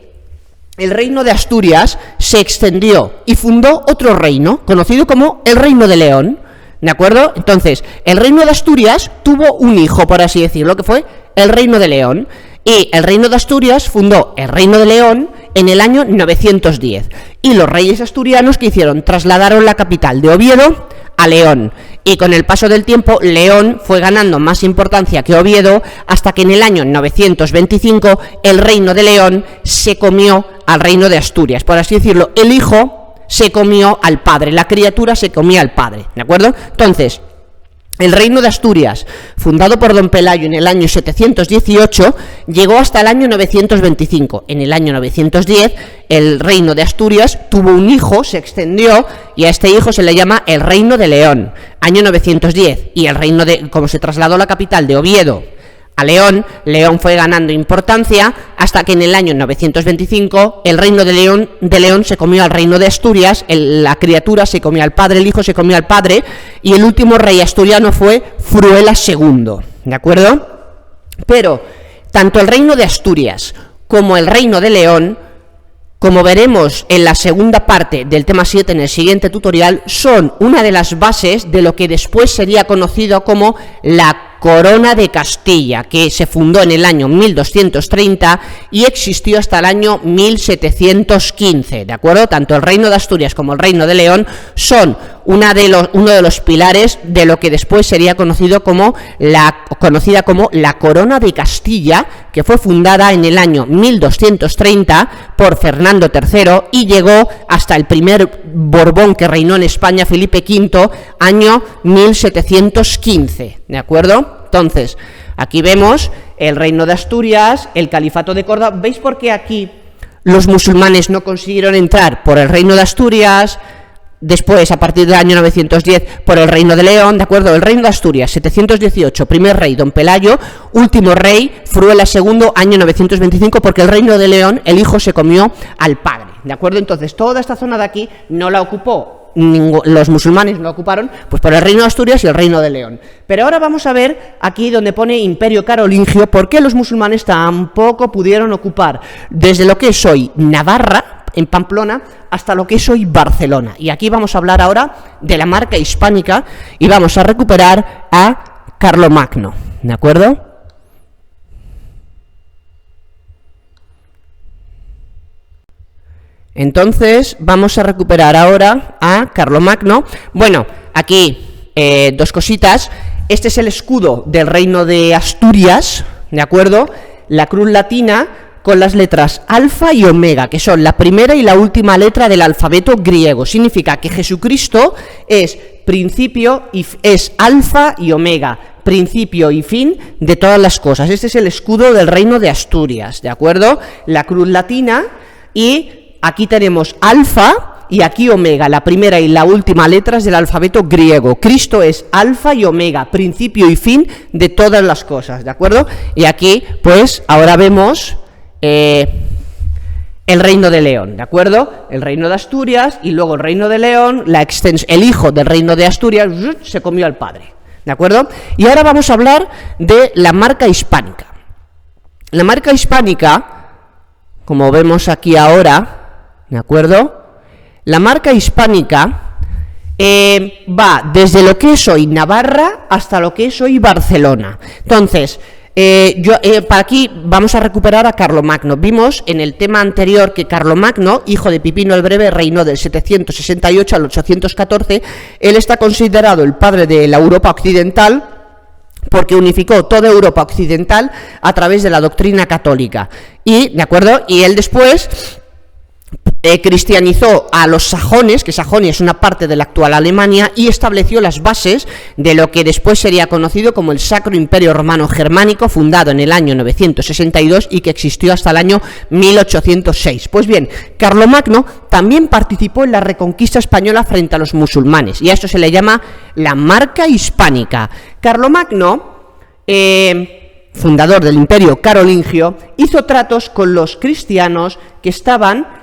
el reino de Asturias se extendió y fundó otro reino, conocido como el Reino de León, ¿de acuerdo? Entonces, el reino de Asturias tuvo un hijo, por así decirlo, que fue el Reino de León, y el reino de Asturias fundó el Reino de León en el año 910, y los reyes asturianos, ¿qué hicieron? Trasladaron la capital de Oviedo a León, y con el paso del tiempo León fue ganando más importancia que Oviedo, hasta que en el año 925 el Reino de León se comió al reino de Asturias, por así decirlo. El hijo se comió al padre, la criatura se comía al padre, ¿de acuerdo? Entonces, el reino de Asturias, fundado por don Pelayo en el año 718, llegó hasta el año 925. En el año 910, el reino de Asturias tuvo un hijo, se extendió, y a este hijo se le llama el Reino de León. Año 910, y el reino de, como se trasladó la capital de Oviedo a León, León fue ganando importancia hasta que en el año 925 el reino de León se comió al reino de Asturias, la criatura se comió al padre, el hijo se comió al padre, y el último rey asturiano fue Fruela II, ¿de acuerdo? Pero tanto el reino de Asturias como el reino de León, como veremos en la segunda parte del tema 7 en el siguiente tutorial, son una de las bases de lo que después sería conocido como la Corona de Castilla, que se fundó en el año 1230 y existió hasta el año 1715, ¿de acuerdo? Tanto el reino de Asturias como el reino de León son uno de los pilares de lo que después sería conocida como la Corona de Castilla, que fue fundada en el año 1230 por Fernando III y llegó hasta el primer Borbón que reinó en España, Felipe V, año 1715, ¿de acuerdo? Entonces, aquí vemos el reino de Asturias, el califato de Córdoba. ¿Veis por qué aquí los musulmanes no consiguieron entrar? Por el reino de Asturias, después, a partir del año 910, por el reino de León, ¿de acuerdo? El reino de Asturias, 718, primer rey, don Pelayo, último rey, Fruela II, año 925, porque el reino de León, el hijo se comió al padre, ¿de acuerdo? Entonces, toda esta zona de aquí no la ocupó, los musulmanes no la ocuparon, pues por el reino de Asturias y el reino de León. Pero ahora vamos a ver aquí donde pone Imperio Carolingio, por qué los musulmanes tampoco pudieron ocupar desde lo que es hoy Navarra, en Pamplona, hasta lo que es hoy Barcelona. Y aquí vamos a hablar ahora de la marca hispánica y vamos a recuperar a Carlomagno, ¿de acuerdo? Entonces vamos a recuperar ahora a Carlomagno. Bueno, aquí dos cositas. Este es el escudo del reino de Asturias, ¿de acuerdo? La cruz latina con las letras alfa y omega, que son la primera y la última letra del alfabeto griego. Significa que Jesucristo es principio y es alfa y omega, principio y fin de todas las cosas. Este es el escudo del reino de Asturias, ¿de acuerdo? La cruz latina, y aquí tenemos alfa y aquí omega, la primera y la última letras del alfabeto griego. Cristo es alfa y omega, principio y fin de todas las cosas, ¿de acuerdo? Y aquí, pues, ahora vemos el reino de León, ¿de acuerdo? El reino de Asturias y luego el reino de León, el hijo del reino de Asturias se comió al padre, ¿de acuerdo? Y ahora vamos a hablar de la marca hispánica. La marca hispánica como vemos aquí ahora, ¿de acuerdo? La marca hispánica va desde lo que es hoy Navarra hasta lo que es hoy Barcelona. Entonces, para aquí vamos a recuperar a Carlomagno. Vimos en el tema anterior que Carlomagno, hijo de Pipino el Breve, reinó del 768 al 814. Él está considerado el padre de la Europa occidental, porque unificó toda Europa occidental a través de la doctrina católica. Y, ¿de acuerdo? Y él después cristianizó a los sajones, que Sajonia es una parte de la actual Alemania, y estableció las bases de lo que después sería conocido como el Sacro Imperio Romano Germánico, fundado en el año 962 y que existió hasta el año 1806. Pues bien, Carlomagno también participó en la reconquista española frente a los musulmanes, y a esto se le llama la marca hispánica. Carlomagno, fundador del Imperio Carolingio, hizo tratos con los cristianos que estaban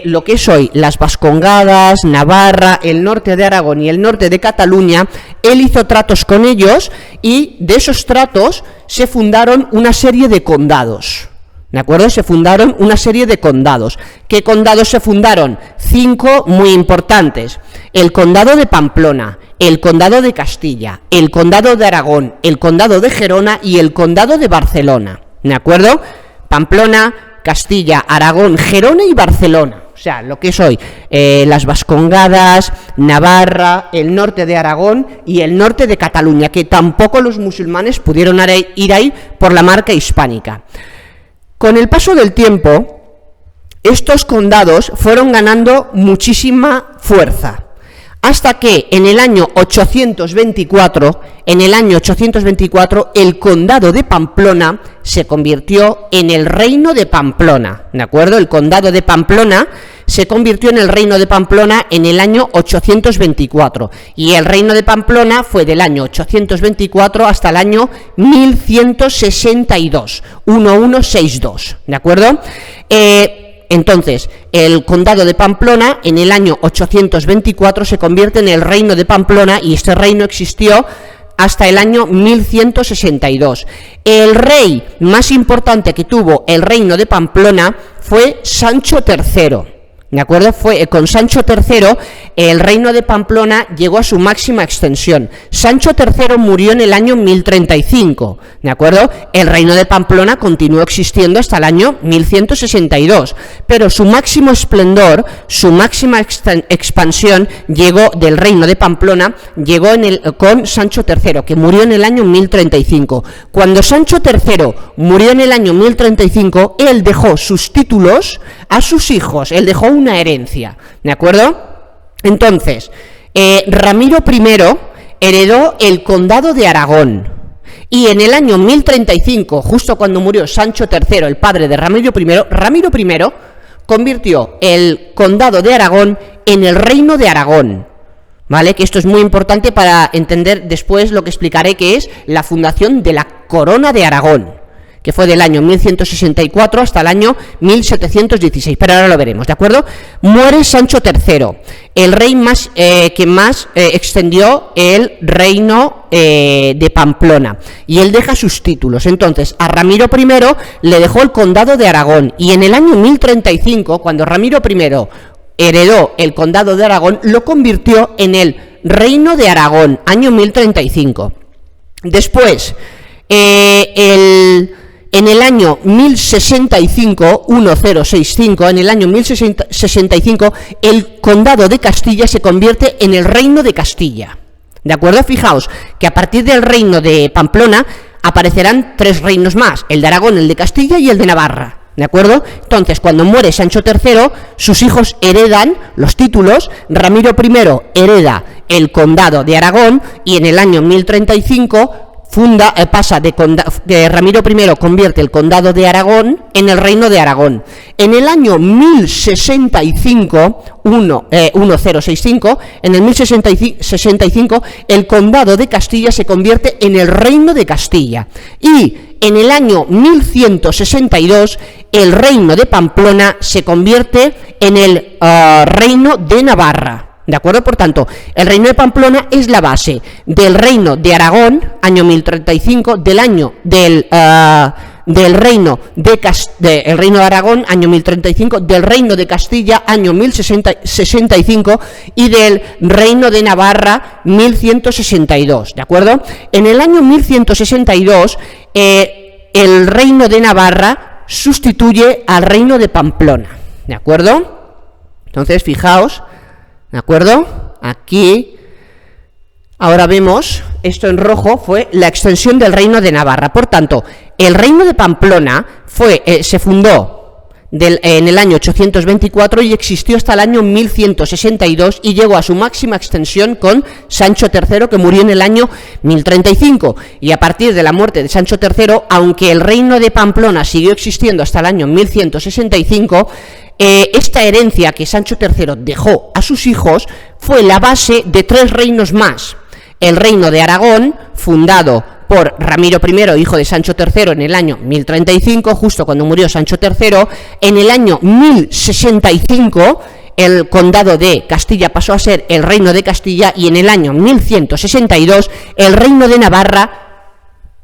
lo que es hoy las Vascongadas, Navarra, el norte de Aragón y el norte de Cataluña. Él hizo tratos con ellos y de esos tratos se fundaron una serie de condados. ¿De acuerdo? Se fundaron una serie de condados. ¿Qué condados se fundaron? 5 muy importantes. El condado de Pamplona, el condado de Castilla, el condado de Aragón, el condado de Gerona y el condado de Barcelona. ¿De acuerdo? Pamplona, Castilla, Aragón, Gerona y Barcelona. O sea, lo que es hoy las Vascongadas, Navarra, el norte de Aragón y el norte de Cataluña, que tampoco los musulmanes pudieron ir ahí por la marca hispánica. Con el paso del tiempo, estos condados fueron ganando muchísima fuerza, hasta que en el año 824, el condado de Pamplona se convirtió en el reino de Pamplona, ¿de acuerdo? El condado de Pamplona se convirtió en el reino de Pamplona en el año 824, y el reino de Pamplona fue del año 824 hasta el año 1162, 1162, ¿de acuerdo? Entonces, el condado de Pamplona en el año 824 se convierte en el reino de Pamplona, y este reino existió hasta el año 1162. El rey más importante que tuvo el reino de Pamplona fue Sancho III. ¿De acuerdo? Con Sancho III el reino de Pamplona llegó a su máxima extensión. Sancho III murió en el año 1035, ¿de acuerdo? El reino de Pamplona continuó existiendo hasta el año 1162, pero su máximo esplendor, su máxima expansión llegó del reino de Pamplona, llegó con Sancho III, que murió en el año 1035. Cuando Sancho III murió en el año 1035, él dejó sus títulos a sus hijos, él dejó una herencia, ¿de acuerdo? Entonces, Ramiro I heredó el condado de Aragón, y en el año 1035, justo cuando murió Sancho III, el padre de Ramiro I convirtió el condado de Aragón en el reino de Aragón, ¿vale? Que esto es muy importante para entender después lo que explicaré, que es la fundación de la corona de Aragón, que fue del año 1164 hasta el año 1716, pero ahora lo veremos, ¿de acuerdo? Muere Sancho III, el rey que más extendió el reino de Pamplona, y él deja sus títulos. Entonces, a Ramiro I le dejó el condado de Aragón, y en el año 1035, cuando Ramiro I heredó el condado de Aragón, lo convirtió en el reino de Aragón, año 1035. Después, en el año 1065, 1065, en el año 1065, el condado de Castilla se convierte en el reino de Castilla, ¿de acuerdo? Fijaos que a partir del reino de Pamplona aparecerán 3 reinos más, el de Aragón, el de Castilla y el de Navarra, ¿de acuerdo? Entonces, cuando muere Sancho III, sus hijos heredan los títulos. Ramiro I hereda el condado de Aragón, y en el año 1035 pasa de Ramiro I convierte el condado de Aragón en el reino de Aragón. En el año 1065, 1065, en el 1065, el condado de Castilla se convierte en el reino de Castilla, y en el año 1162 el reino de Pamplona se convierte en el reino de Navarra, ¿de acuerdo? Por tanto, el reino de Pamplona es la base del reino de Aragón, año 1035, del del reino el reino de Aragón, año 1035, del reino de Castilla, año 1065, y del reino de Navarra, 1162, ¿de acuerdo? En el año 1162, el reino de Navarra sustituye al reino de Pamplona, ¿de acuerdo? Entonces, fijaos, ¿de acuerdo? Aquí, ahora vemos, esto en rojo fue la extensión del reino de Navarra. Por tanto, el reino de Pamplona se fundó en el año 824 y existió hasta el año 1162 y llegó a su máxima extensión con Sancho III, que murió en el año 1035, y a partir de la muerte de Sancho III, aunque el reino de Pamplona siguió existiendo hasta el año 1165, esta herencia que Sancho III dejó a sus hijos fue la base de 3 reinos más: el reino de Aragón, fundado por Ramiro I, hijo de Sancho III, en el año 1035, justo cuando murió Sancho III. En el año 1065, el condado de Castilla pasó a ser el reino de Castilla, y en el año 1162, el reino de Navarra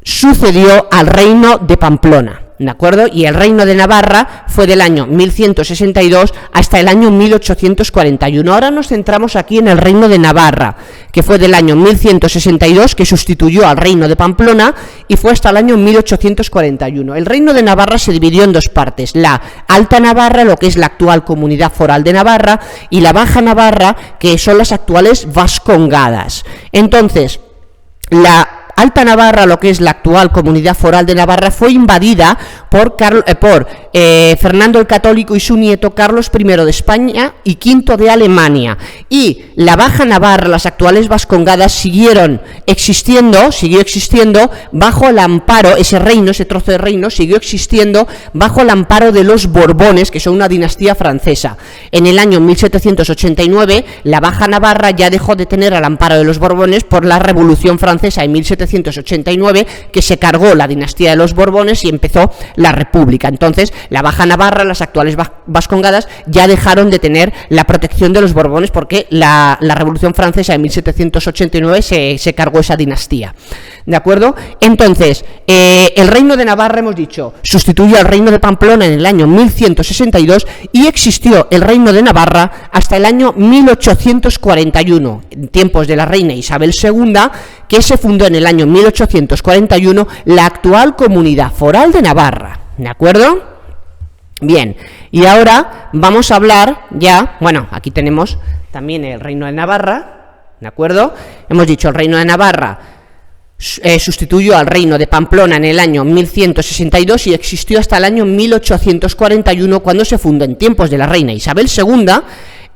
sucedió al reino de Pamplona, ¿de acuerdo? Y el reino de Navarra fue del año 1162 hasta el año 1841. Ahora nos centramos aquí en el reino de Navarra, que fue del año 1162, que sustituyó al reino de Pamplona, y fue hasta el año 1841. El reino de Navarra se dividió en 2 partes: la Alta Navarra, lo que es la actual Comunidad Foral de Navarra, y la Baja Navarra, que son las actuales Vascongadas. Entonces, la Alta Navarra, lo que es la actual Comunidad Foral de Navarra, fue invadida por Fernando el Católico y su nieto Carlos I de España y V de Alemania. Y la Baja Navarra, las actuales Vascongadas, siguió existiendo bajo el amparo, ese trozo de reino siguió existiendo bajo el amparo de los Borbones, que son una dinastía francesa. En el año 1789, la Baja Navarra ya dejó de tener al amparo de los Borbones por la Revolución Francesa en 1789, que se cargó la dinastía de los Borbones y empezó la República. Entonces, la Baja Navarra, las actuales Vascongadas, ya dejaron de tener la protección de los Borbones porque la Revolución Francesa en 1789 se cargó esa dinastía, ¿de acuerdo? Entonces, el reino de Navarra, hemos dicho, sustituyó al reino de Pamplona en el año 1162 y existió el reino de Navarra hasta el año 1841, en tiempos de la reina Isabel II, que se fundó en el año 1841 la actual Comunidad Foral de Navarra, ¿de acuerdo? Bien, y ahora vamos a hablar ya, bueno, aquí tenemos también el reino de Navarra, ¿de acuerdo? Hemos dicho, el reino de Navarra sustituyó al reino de Pamplona en el año 1162 y existió hasta el año 1841, cuando se fundó en tiempos de la reina Isabel II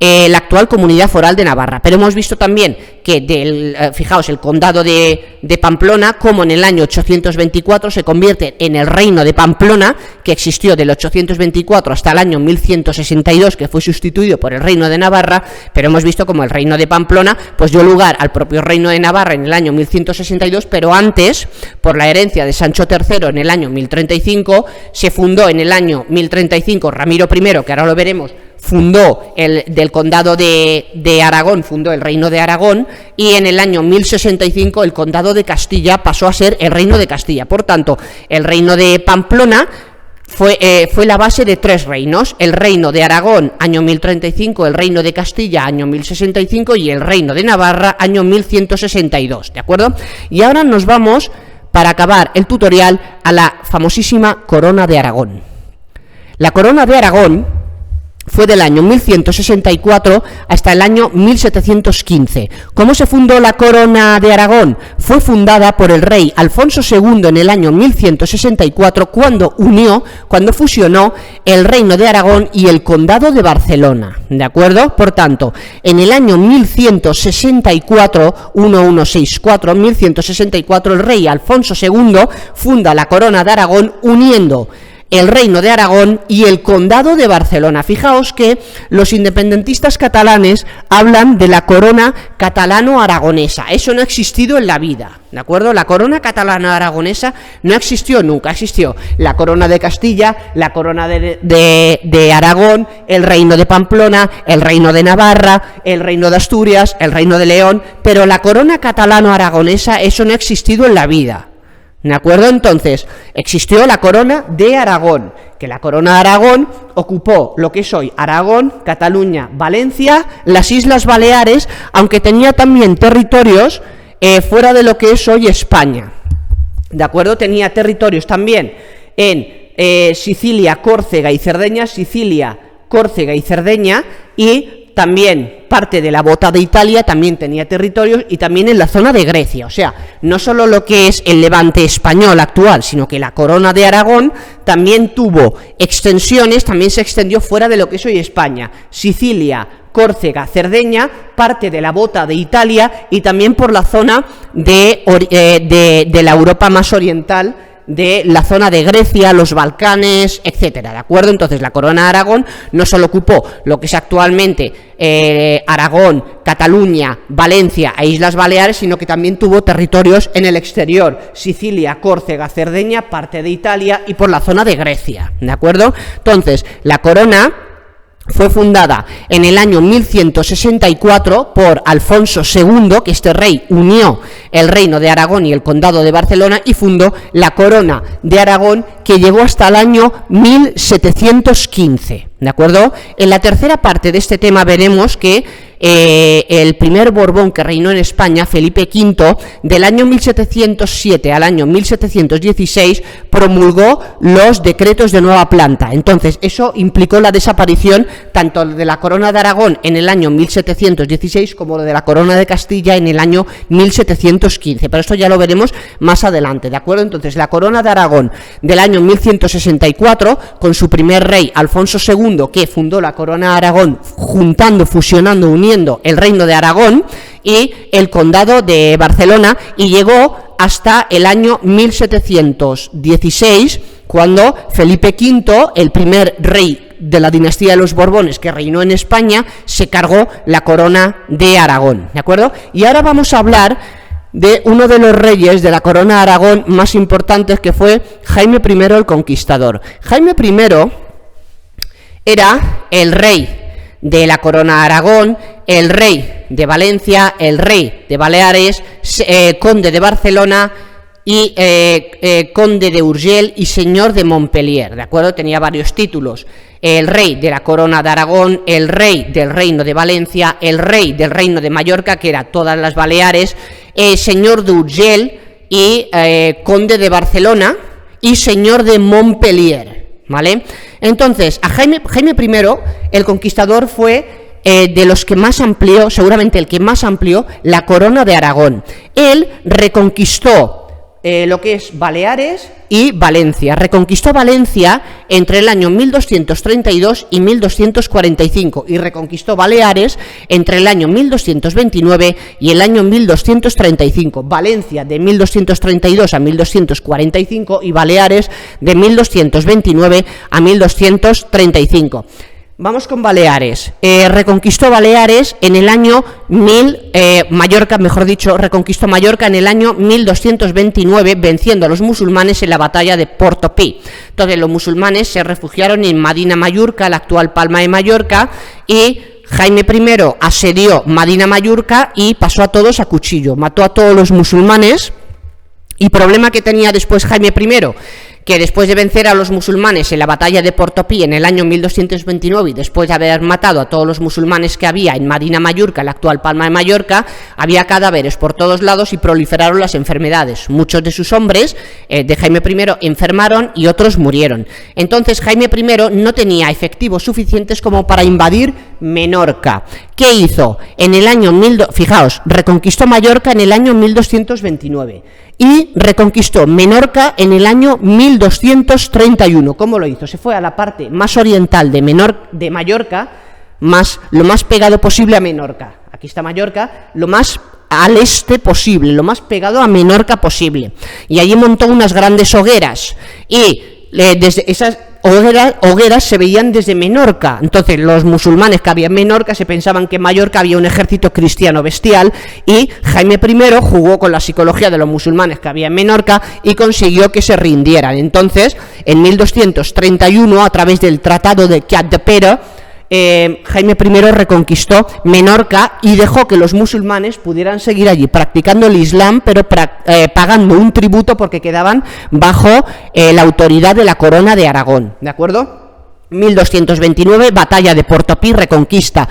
la actual Comunidad Foral de Navarra. Pero hemos visto también que fijaos, el condado de Pamplona, como en el año 824 se convierte en el reino de Pamplona, que existió del 824 hasta el año 1162, que fue sustituido por el reino de Navarra. Pero hemos visto como el reino de Pamplona pues dio lugar al propio reino de Navarra en el año 1162, pero antes, por la herencia de Sancho III en el año 1035, se fundó en el año 1035 Ramiro I, que ahora lo veremos, fundó del condado de Aragón, fundó el reino de Aragón, y en el año 1065 el condado de Castilla pasó a ser el reino de Castilla. Por tanto, el reino de Pamplona fue la base de 3 reinos: el reino de Aragón, año 1035, el reino de Castilla, año 1065, y el reino de Navarra, año 1162, ¿de acuerdo? Y ahora nos vamos, para acabar el tutorial, a la famosísima Corona de Aragón. La Corona de Aragón fue del año 1164 hasta el año 1715. ¿Cómo se fundó la Corona de Aragón? Fue fundada por el rey Alfonso II en el año 1164, cuando fusionó el reino de Aragón y el condado de Barcelona, ¿de acuerdo? Por tanto, en el año 1164, el rey Alfonso II funda la Corona de Aragón, uniendo el reino de Aragón y el condado de Barcelona. Fijaos que los independentistas catalanes hablan de la corona catalano-aragonesa. Eso no ha existido en la vida, ¿de acuerdo? La corona catalano-aragonesa no existió nunca. Existió la corona de Castilla, la corona de Aragón, el reino de Pamplona, el reino de Navarra, el reino de Asturias, el reino de León, pero la corona catalano-aragonesa, eso no ha existido en la vida, ¿De acuerdo? Entonces, existió la corona de Aragón, que la corona de Aragón ocupó lo que es hoy Aragón, Cataluña, Valencia, las Islas Baleares, aunque tenía también territorios fuera de lo que es hoy España. ¿De acuerdo? Tenía territorios también en Sicilia, Córcega y Cerdeña, Sicilia, Córcega y Cerdeña, y también parte de la bota de Italia también tenía territorios, y también en la zona de Grecia. O sea, no solo lo que es el Levante español actual, sino que la corona de Aragón también tuvo extensiones, también se extendió fuera de lo que es hoy España, Sicilia, Córcega, Cerdeña, parte de la bota de Italia, y también por la zona de la Europa más oriental, de la zona de Grecia, los Balcanes, etcétera, ¿de acuerdo? Entonces la corona de Aragón no solo ocupó lo que es actualmente Aragón, Cataluña, Valencia e Islas Baleares, sino que también tuvo territorios en el exterior, Sicilia, Córcega, Cerdeña, parte de Italia y por la zona de Grecia, ¿de acuerdo? Entonces la corona fue fundada en el año 1164 por Alfonso II, que este rey unió el reino de Aragón y el condado de Barcelona y fundó la corona de Aragón, que llegó hasta el año 1715, ¿de acuerdo? En la tercera parte de este tema veremos que el primer Borbón que reinó en España, Felipe V, del año 1707 al año 1716, promulgó los decretos de nueva planta. Entonces, eso implicó la desaparición tanto de la corona de Aragón en el año 1716 como de la corona de Castilla en el año 1715. Pero esto ya lo veremos más adelante, ¿de acuerdo? Entonces, la corona de Aragón del año 1164, con su primer rey, Alfonso II, que fundó la corona de Aragón, fusionando, uniendo el reino de Aragón y el condado de Barcelona, y llegó hasta el año 1716, cuando Felipe V, el primer rey de la dinastía de los Borbones que reinó en España, se cargó la corona de Aragón, ¿de acuerdo? Y ahora vamos a hablar de uno de los reyes de la corona de Aragón más importantes, que fue Jaime I el Conquistador. Jaime I era el rey de la corona de Aragón, el rey de Valencia, el rey de Baleares, conde de Barcelona y conde de Urgell y señor de Montpellier, ¿de acuerdo? Tenía varios títulos: el rey de la corona de Aragón, el rey del reino de Valencia, el rey del reino de Mallorca, que era todas las Baleares, señor de Urgell y conde de Barcelona y señor de Montpellier, ¿vale? Entonces, a Jaime I el Conquistador fue de los que más amplió, seguramente el que más amplió, la corona de Aragón. Él reconquistó lo que es Baleares y Valencia. Reconquistó Valencia entre el año 1232 y 1245 y reconquistó Baleares entre el año 1229 y el año 1235. Valencia de 1232 a 1245 y Baleares de 1229 a 1235. Vamos con Baleares. Reconquistó Baleares en el año reconquistó Mallorca en el año 1229, venciendo a los musulmanes en la batalla de Portopí. Entonces los musulmanes se refugiaron en Medina Mallorca, la actual Palma de Mallorca, y Jaime I asedió Medina Mallorca y pasó a todos a cuchillo, mató a todos los musulmanes. Y problema que tenía después Jaime I, que después de vencer a los musulmanes en la batalla de Portopí en el año 1229 y después de haber matado a todos los musulmanes que había en Medina Mallorca, la actual Palma de Mallorca, había cadáveres por todos lados y proliferaron las enfermedades. Muchos de sus hombres de Jaime I enfermaron y otros murieron. Entonces Jaime I no tenía efectivos suficientes como para invadir Menorca. ¿Qué hizo? En el año fijaos, reconquistó Mallorca en el año 1229 y reconquistó Menorca en el año 1231. ¿Cómo lo hizo? Se fue a la parte más oriental de Mallorca, lo más pegado posible a Menorca. Aquí está Mallorca, lo más al este posible, lo más pegado a Menorca posible. Y allí montó unas grandes hogueras y desde esas hogueras se veían desde Menorca. Entonces los musulmanes que había en Menorca se pensaban que en Mallorca había un ejército cristiano bestial, y Jaime I jugó con la psicología de los musulmanes que había en Menorca y consiguió que se rindieran. Entonces en 1231, a través del Tratado de Cap de Pera, Jaime I reconquistó Menorca y dejó que los musulmanes pudieran seguir allí practicando el Islam, pero pagando un tributo porque quedaban bajo la autoridad de la corona de Aragón, ¿de acuerdo? 1229, batalla de Portopí, reconquista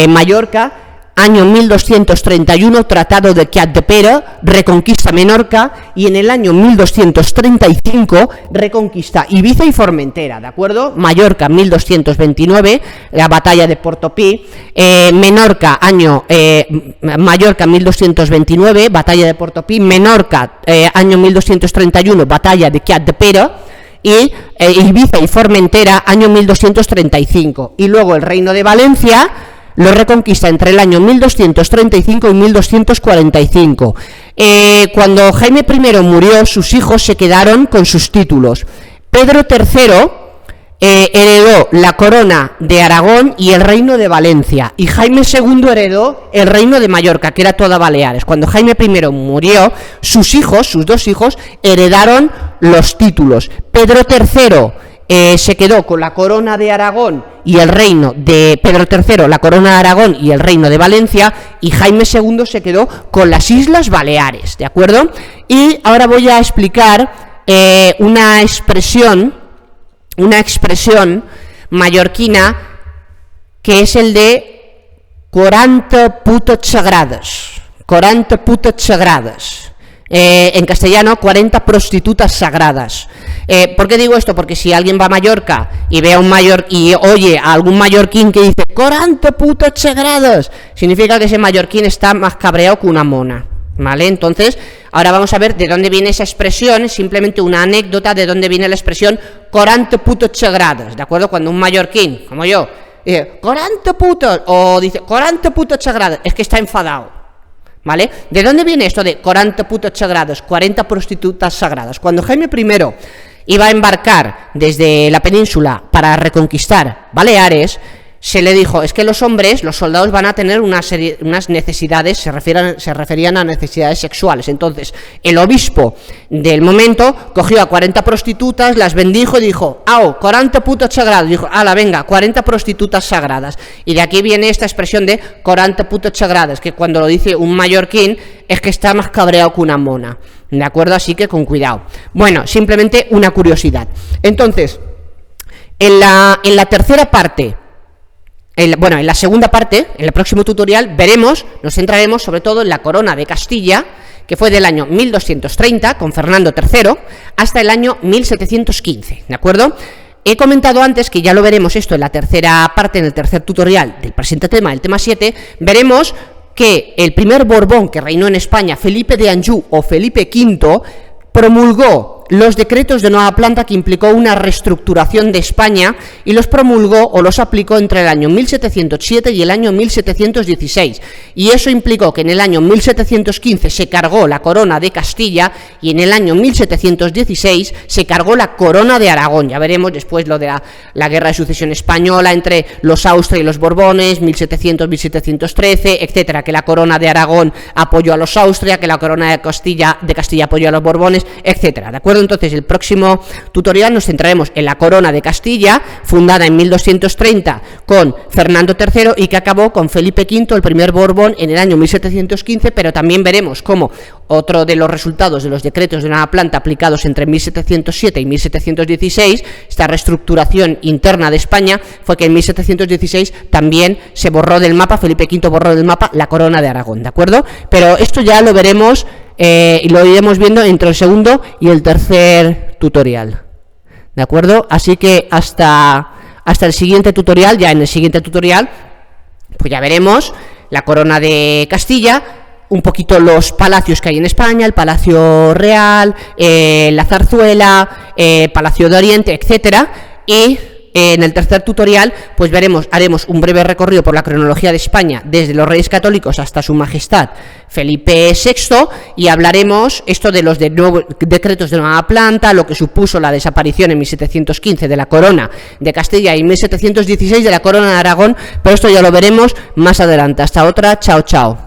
Mallorca. Año 1231, Tratado de Capdepera, reconquista Menorca, y en el año 1235 reconquista Ibiza y Formentera, ¿de acuerdo? Mallorca, 1229, la batalla de Portopí, Menorca, Mallorca, 1229, batalla de Portopí, Menorca, año 1231, batalla de Capdepera, y Ibiza y Formentera, año 1235, y luego el Reino de Valencia lo reconquista entre el año 1235 y 1245. Cuando Jaime I murió, sus hijos se quedaron con sus títulos. Pedro III heredó la corona de Aragón y el reino de Valencia, y Jaime II heredó el reino de Mallorca, que era toda Baleares. Cuando Jaime I murió, sus dos hijos, heredaron los títulos. Pedro III se quedó con la corona de Aragón y el reino de Pedro III, la corona de Aragón y el reino de Valencia, y Jaime II se quedó con las Islas Baleares, ¿de acuerdo? Y ahora voy a explicar una expresión mallorquina, que es el de 40 putas sagradas, 40 putas sagradas. En castellano, 40 prostitutas sagradas. ¿Por qué digo esto? Porque si alguien va a Mallorca y ve a y oye a algún mallorquín que dice 40 putas sagradas, significa que ese mallorquín está más cabreado que una mona, ¿vale? Entonces, ahora vamos a ver de dónde viene esa expresión. Es simplemente una anécdota de dónde viene la expresión 40 putas sagradas, ¿de acuerdo? Cuando un mallorquín, como yo, dice 40 putas, o dice 40 putas sagradas, es que está enfadado, ¿vale? ¿De dónde viene esto de 40 putas sagradas, 40 prostitutas sagradas? Cuando Jaime I iba a embarcar desde la península para reconquistar Baleares, se le dijo, es que los soldados van a tener unas necesidades, se referían a necesidades sexuales. Entonces, el obispo del momento cogió a 40 prostitutas, las bendijo y dijo, 40 putas sagradas, dijo, venga, 40 prostitutas sagradas. Y de aquí viene esta expresión de 40 putas sagradas, que cuando lo dice un mallorquín, es que está más cabreado que una mona, ¿de acuerdo? Así que con cuidado. Bueno, simplemente una curiosidad. Entonces, en la tercera parte, en la segunda parte, en el próximo tutorial, nos centraremos sobre todo en la corona de Castilla, que fue del año 1230, con Fernando III, hasta el año 1715, ¿de acuerdo? He comentado antes que ya lo veremos esto en la tercera parte, en el tercer tutorial del presente tema, el tema 7, veremos que el primer Borbón que reinó en España, Felipe de Anjou o Felipe V, promulgó los decretos de nueva planta, que implicó una reestructuración de España, y los promulgó o los aplicó entre el año 1707 y el año 1716, y eso implicó que en el año 1715 se cargó la corona de Castilla y en el año 1716 se cargó la corona de Aragón. Ya veremos después lo de la guerra de sucesión española entre los Austria y los Borbones, 1700-1713, etcétera, que la corona de Aragón apoyó a los Austria, que la corona de Castilla apoyó a los Borbones, etcétera, ¿de acuerdo? Entonces, el próximo tutorial nos centraremos en la corona de Castilla, fundada en 1230 con Fernando III y que acabó con Felipe V, el primer Borbón, en el año 1715, pero también veremos cómo otro de los resultados de los decretos de nueva planta aplicados entre 1707 y 1716, esta reestructuración interna de España, fue que en 1716 también se borró del mapa, Felipe V borró del mapa la corona de Aragón, ¿de acuerdo? Pero esto ya lo veremos y lo iremos viendo entre el segundo y el tercer tutorial, ¿de acuerdo? Así que hasta el siguiente tutorial. Ya en el siguiente tutorial pues ya veremos la corona de Castilla, un poquito los palacios que hay en España, el Palacio Real, la Zarzuela, Palacio de Oriente, etcétera, y en el tercer tutorial pues haremos un breve recorrido por la cronología de España desde los Reyes Católicos hasta Su Majestad Felipe VI, y hablaremos esto de los decretos de nueva planta, lo que supuso la desaparición en 1715 de la corona de Castilla y en 1716 de la corona de Aragón, pero esto ya lo veremos más adelante. Hasta otra, chao chao.